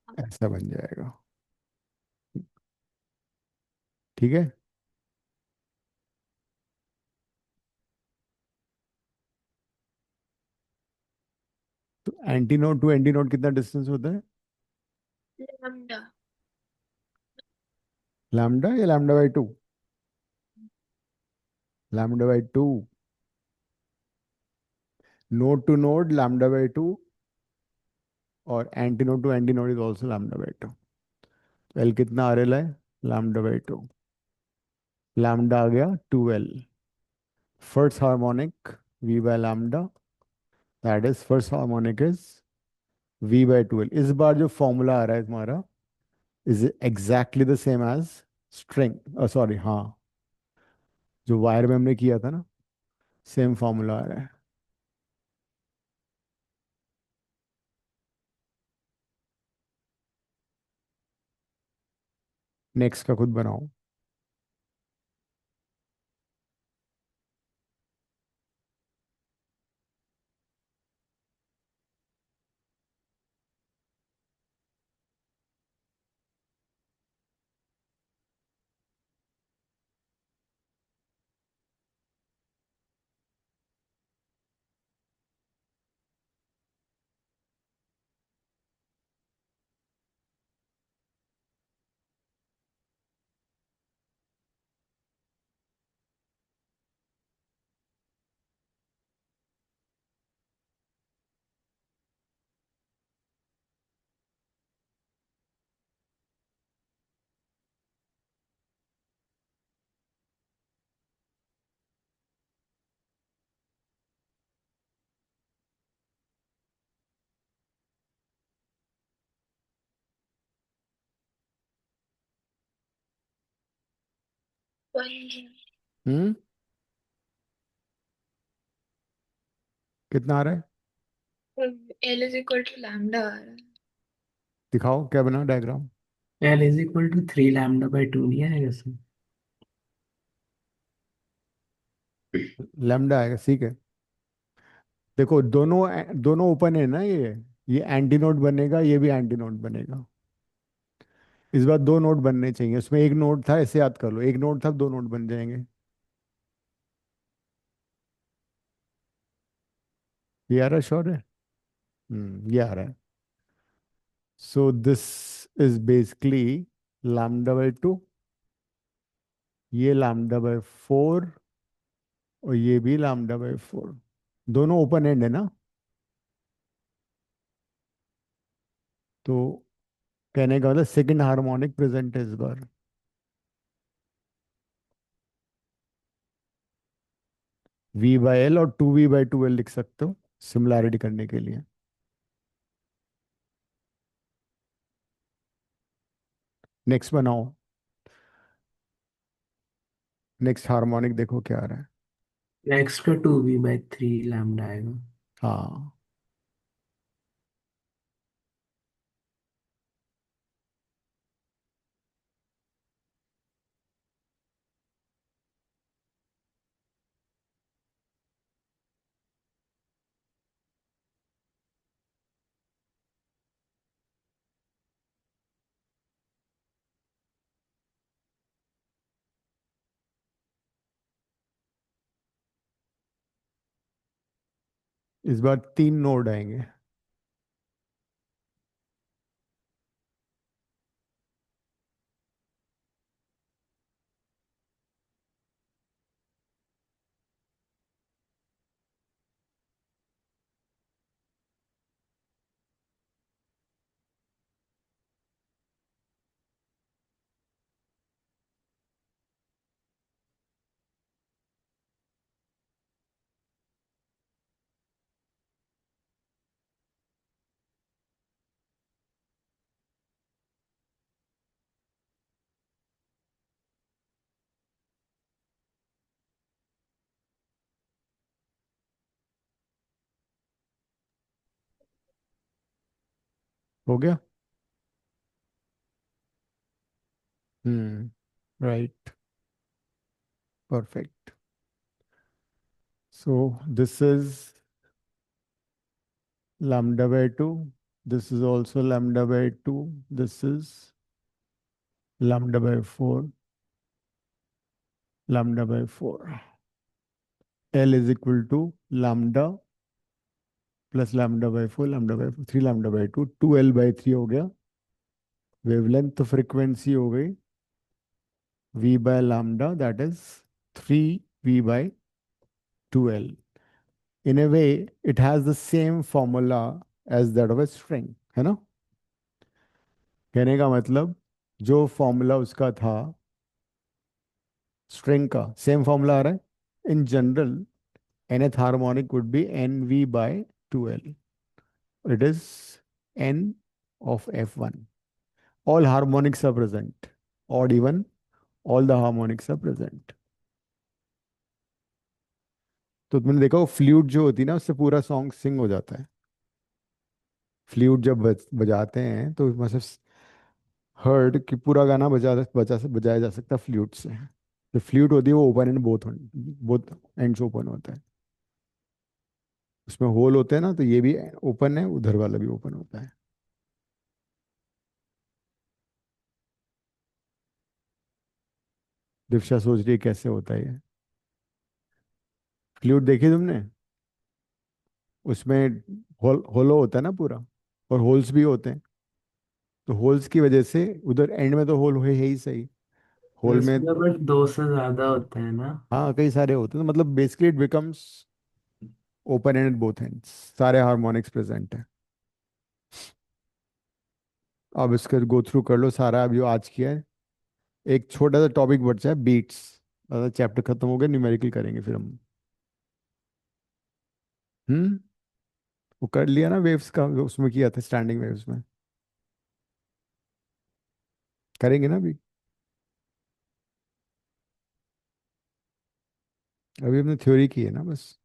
ऐसा बन जाएगा। ठीक है। तो anti node to anti node कितना डिस्टेंस होता है? लैम्डा। लैम्डा या lambda by 2? Lambda by 2। Node to node lambda by 2, और anti node to anti node is also lambda by 2। तो एल कितना आ रहा है? Lambda by 2। लैम्डा आ गया 2L। First harmonic V by lambda, that is first harmonic is V by 2L। इस बार जो formula आ रहा है तुम्हारा is exactly the same as string, sorry, हाँ, जो वायर में हमने किया था ना, सेम फॉर्मूला आ रहा है। नेक्स्ट का खुद बनाओ। हम्म। कितना आ रहा है? L is equal to lambda आ रहा है। दिखाओ क्या बना diagram. L is equal to 3 lambda by 2 नहीं आएगा इसमें? लैम्डा आएगा, ठीक है। देखो दोनों दोनों ओपन है ना, ये एंटी नोड बनेगा, ये भी एंटी नोड बनेगा। इस बार दो नोड बनने चाहिए, उसमें एक नोड था, ऐसे याद कर लो, एक नोड था, दो नोड बन जाएंगे। ये आ रहा है, श्योर है? ये आ रहा है। So this is basically lambda by 2, ये लैम्डा बाई 4, और ये भी लैम्डा बाई 4। दोनों ओपन एंड है ना, तो कहने का मतलब सेकंड हार्मोनिक प्रेजेंट है इस बार। V बाई एल और 2V बाई 2L लिख सकते हो सिमिलैरिटी करने के लिए। नेक्स्ट बनाओ। नेक्स्ट हार्मोनिक देखो क्या आ रहा है। Next का 2v by 3 lambda आएगा। हाँ, इस बार 3 नोड आएंगे। हो गया। Right, perfect. So this is lambda by 2. This is also lambda by 2. This is lambda by 4. Lambda by 4. L is equal to lambda plus lambda by 4, lambda by 4, 3 lambda by 2, 2L by 3 हो गया। Wavelength frequency हो गई V by lambda, that is 3V by 2L. In a way, it has the same formula as that of a string, है ना? कहने का मतलब जो फॉर्मूला उसका था स्ट्रिंग का, सेम फॉर्मूला आ रहा है। In general nth harmonic would be nv by 2l. It is n of f1. All harmonics are present, odd even, all the harmonics are present. तो तुमने देखा वो फ्लूट जो होती है ना उससे पूरा सॉन्ग सिंग हो जाता है। फ्लूट जब बजाते हैं तो मतलब हर्ड कि पूरा गाना बजाया जा सकता है फ्लूट से। जो फ्लूट होती है वो open and both both ends open होता है। उसमें होल होते हैं ना, तो ये भी ओपन है, उधर वाला भी ओपन होता है। दिव्या सोच रही है कैसे होता है ये। फ्लूट देखी तुमने? उसमें होलो होता है ना पूरा, और होल्स भी होते हैं। तो होल्स की वजह से उधर एंड में तो होल है ही सही। तो होल में इसमें बट दो से ज्यादा होते हैं ना? हाँ कई सारे होते हैं, तो मतलब basically it becomes open and both ends, सारे हार्मोनिक्स प्रेजेंट है। अब इसका गो थ्रू कर लो सारा अब जो आज किया है। एक छोटा सा टॉपिक बचा है, बीट्स। चैप्टर खत्म हो गया, न्यूमेरिकल करेंगे फिर हम। हम्म वो कर लिया ना वेव्स का, उसमें किया था स्टैंडिंग वेव्स में। करेंगे ना अभी। अभी हमने थ्योरी की है ना बस।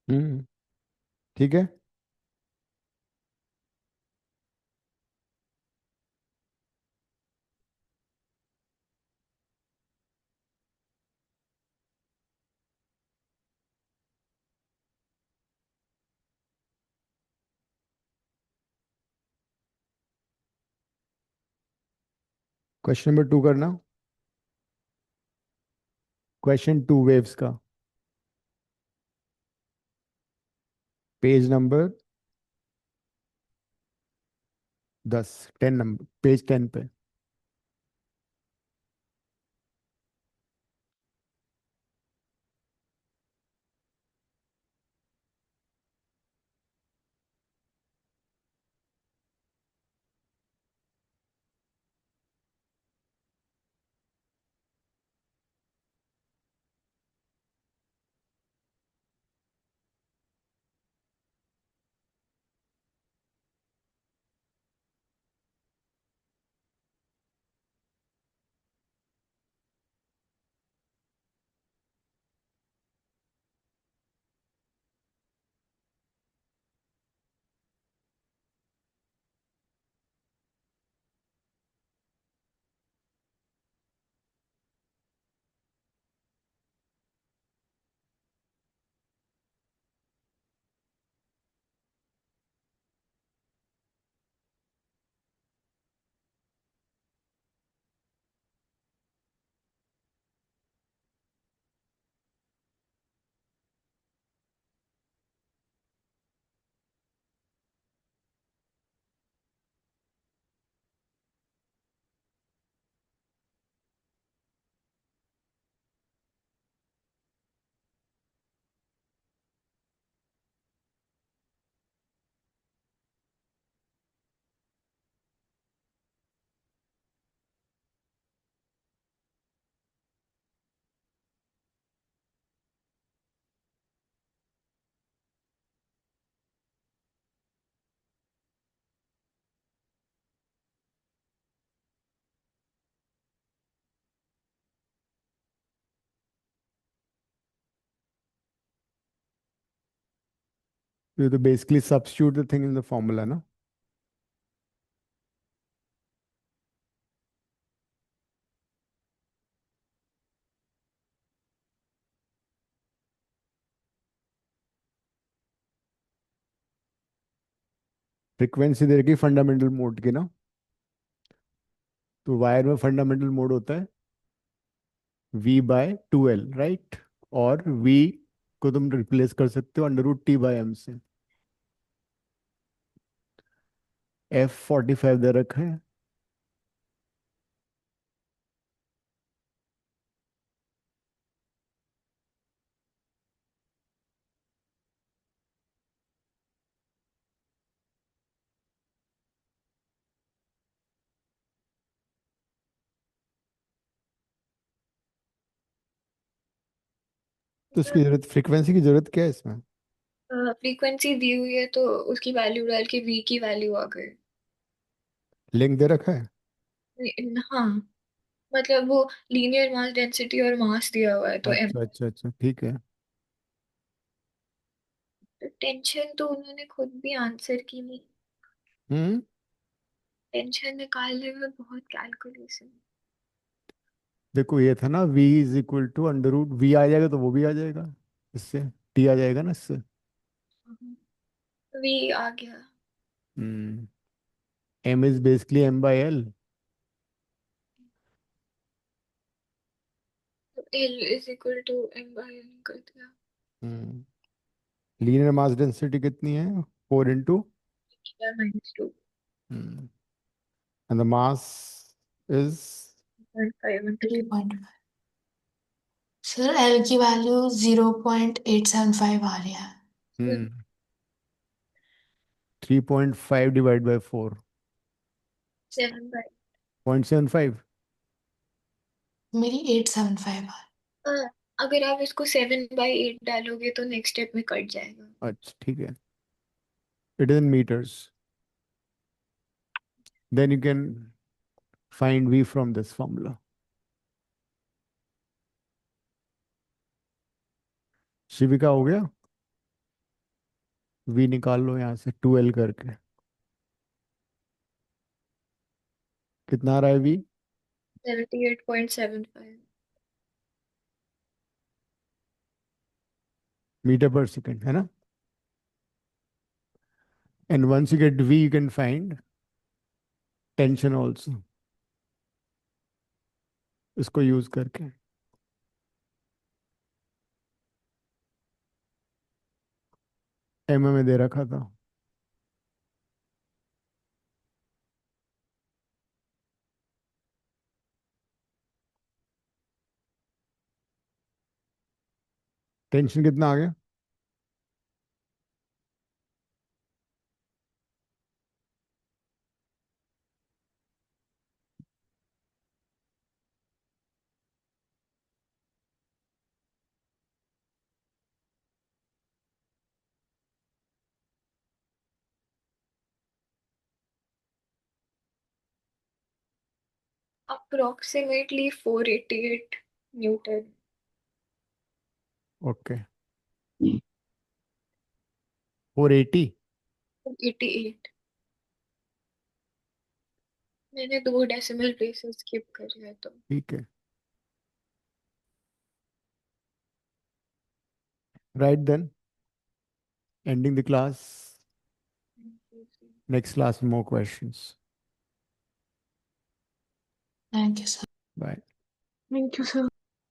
हम्म ठीक है। क्वेश्चन नंबर 2 करना। क्वेश्चन 2 वेव्स का, पेज नंबर 10, 10 नंबर, पेज 10 पे। ये तो basically substitute the thing in the formula ना। फ्रीक्वेंसी दे रखी फंडामेंटल मोड की ना। तो वायर में फंडामेंटल मोड होता है V/2L, राइट। और V को तुम रिप्लेस कर सकते हो √T/m से। F45 दे रखा है। तो इसकी जरूरत, फ्रीक्वेंसी की जरूरत क्या है इसमें? फ्रीक्वेंसी दी हुई है तो उसकी वैल्यू डाल के वी की वैल्यू आ गई। लिंक दे रखा है। हाँ, मतलब वो लीनियर मास डेंसिटी और मास दिया हुआ है तो एम। अच्छा अच्छा अच्छा, ठीक है। टेंशन तो उन्होंने खुद भी आंसर की नहीं। हम्म। टेंशन निकालने में बहुत कैलकुलेशन। देखो ये था ना, V = √V आ जाएगा तो वो भी आ जाएगा इससे। T आ जाएगा ना इससे। वी आ गया। हम्म। M is basically M/L। तो L is equal to M by N कर दिया। हम्म। लीनियर मास डेंसिटी कितनी है? 4 -2 and the mass is 5 into 3.5। Sir L की वैल्यू 0.875 आ रही है। 3.5 / 4, 7/। 0.75। मेरी 875 आ अगर आप इसको 7/8 डालोगे तो नेक्स्ट स्टेप में कट जाएगा। अच्छा ठीक है। It is in metres, then you can find V from this formula. Shivika हो गया। V निकाल लो यहाँ से 2L करके। कितना आ रहा है V? 78.75। मीटर पर सेकेंड है ना। And once you get V, you can find tension also. इसको यूज करके। में दे रखा था। टेंशन कितना आ गया? approximately 488 Newton. ओके 480। 88. मैंने 2 डेसिमल प्लेसेस स्किप कर है तो ठीक है, right then, ending the class. Next class में more questions. Thank you, sir. Bye. Thank you, sir.